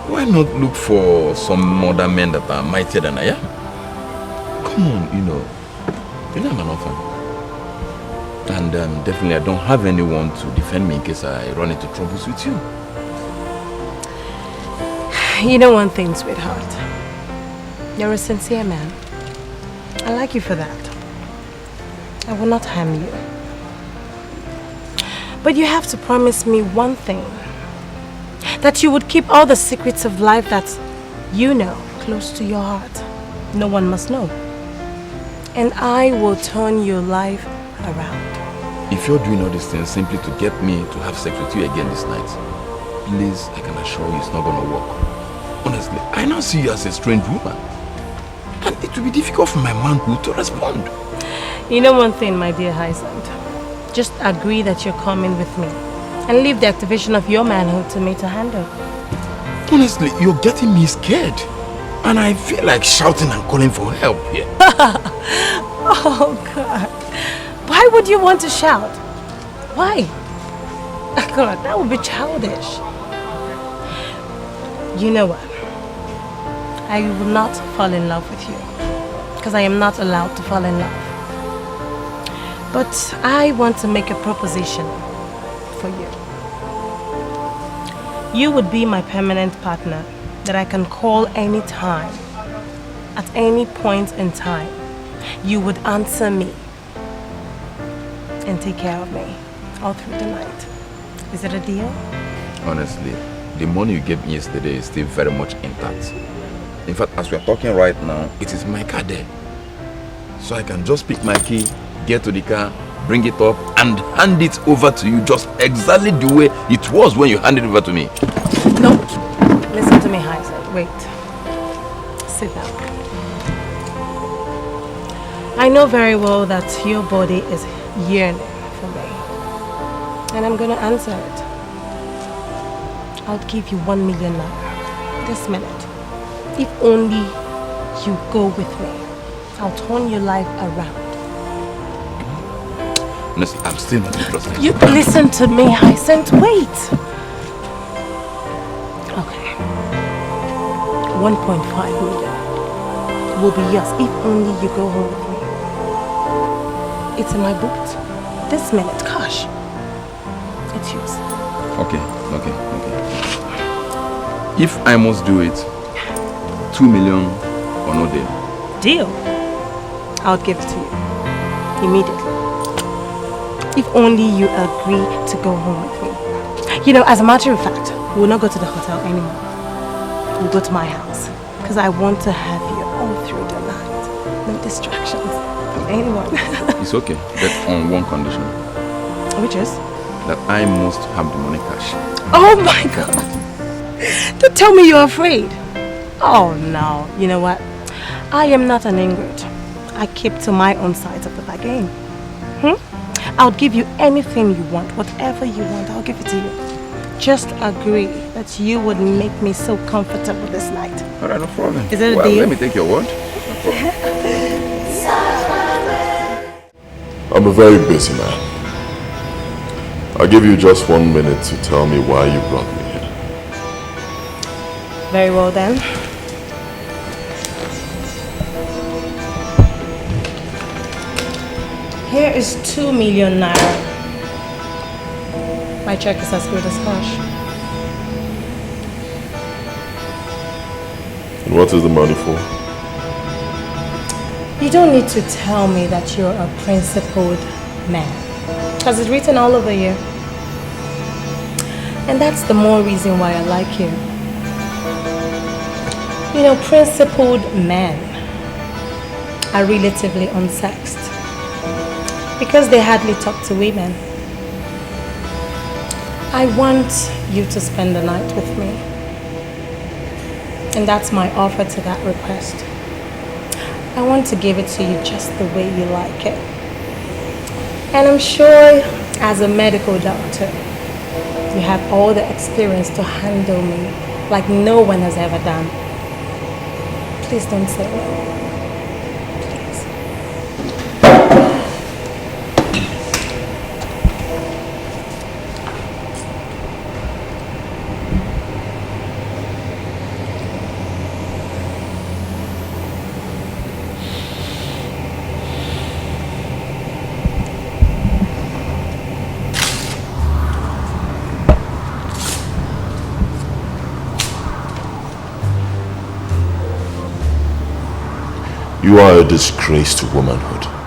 Why not look for some other men that are mightier than I am? Come on, you know I'm an orphan. And definitely I don't have anyone to defend me in case I run into troubles with you. You know one thing, sweetheart. You're a sincere man. I like you for that. I will not harm you. But you have to promise me one thing. That you would keep all the secrets of life that you know close to your heart. No one must know. And I will turn your life around. If you're doing all these things simply to get me to have sex with you again this night, please, I can assure you it's not going to work. Honestly, I now see you as a strange woman. And it will be difficult for my manhood to respond. You know one thing, my dear Hyacinth. Just agree that you're coming with me. And leave the activation of your manhood to me to handle. Honestly, you're getting me scared. And I feel like shouting and calling for help here. Oh, God. Why would you want to shout? Why? God, that would be childish. You know what? I will not fall in love with you. Because I am not allowed to fall in love. But I want to make a proposition for you. You would be my permanent partner that I can call any time. At any point in time. You would answer me. And take care of me all through the night. Is it a deal? Honestly, the money you gave me yesterday is still very much intact. In fact, as we are talking right now, it is my car there. So I can just pick my key, get to the car, bring it up and hand it over to you just exactly the way it was when you handed it over to me. No. Listen to me, Hyacinth. Wait. Sit down. I know very well that your body is yearning for me. And I'm gonna answer it. I'll give you 1 million naira this minute. If only you go with me. I'll turn your life around. Honestly, I'm still not interested. You listen to me, Hyacinth. Wait. Okay. 1.5 million will be yours if only you go home with me. It's in my boot. This minute, cash. It's yours. Okay. If I must do it, 2 million or no deal. Deal? I'll give it to you. Immediately. If only you agree to go home with me. You know, as a matter of fact, we'll not go to the hotel anymore. We'll go to my house. Because I want to have you all through the night. No distractions from anyone. It's okay, but on one condition. Which is? That I must have the money cash. Oh my God. Don't tell me you're afraid. Oh no. You know what? I am not an ingrate. I keep to my own side of the bargain. I'll give you anything you want, whatever you want, I'll give it to you. Just agree that you would make me so comfortable this night. Alright, no problem. Is it a deal? deal? Let me take your word. No problem. I'm a very busy man. I'll give you just 1 minute to tell me why you brought me here. Very well then. Here is 2 million naira. My check is as good as cash. And what is the money for? You don't need to tell me that you're a principled man. Because it's written all over you. And that's the more reason why I like you. You know, principled men are relatively unsexed. Because they hardly talk to women. I want you to spend the night with me. And that's my offer to that request. I want to give it to you just the way you like it. And I'm sure as a medical doctor, you have all the experience to handle me like no one has ever done. Please don't say no. You are a disgrace to womanhood.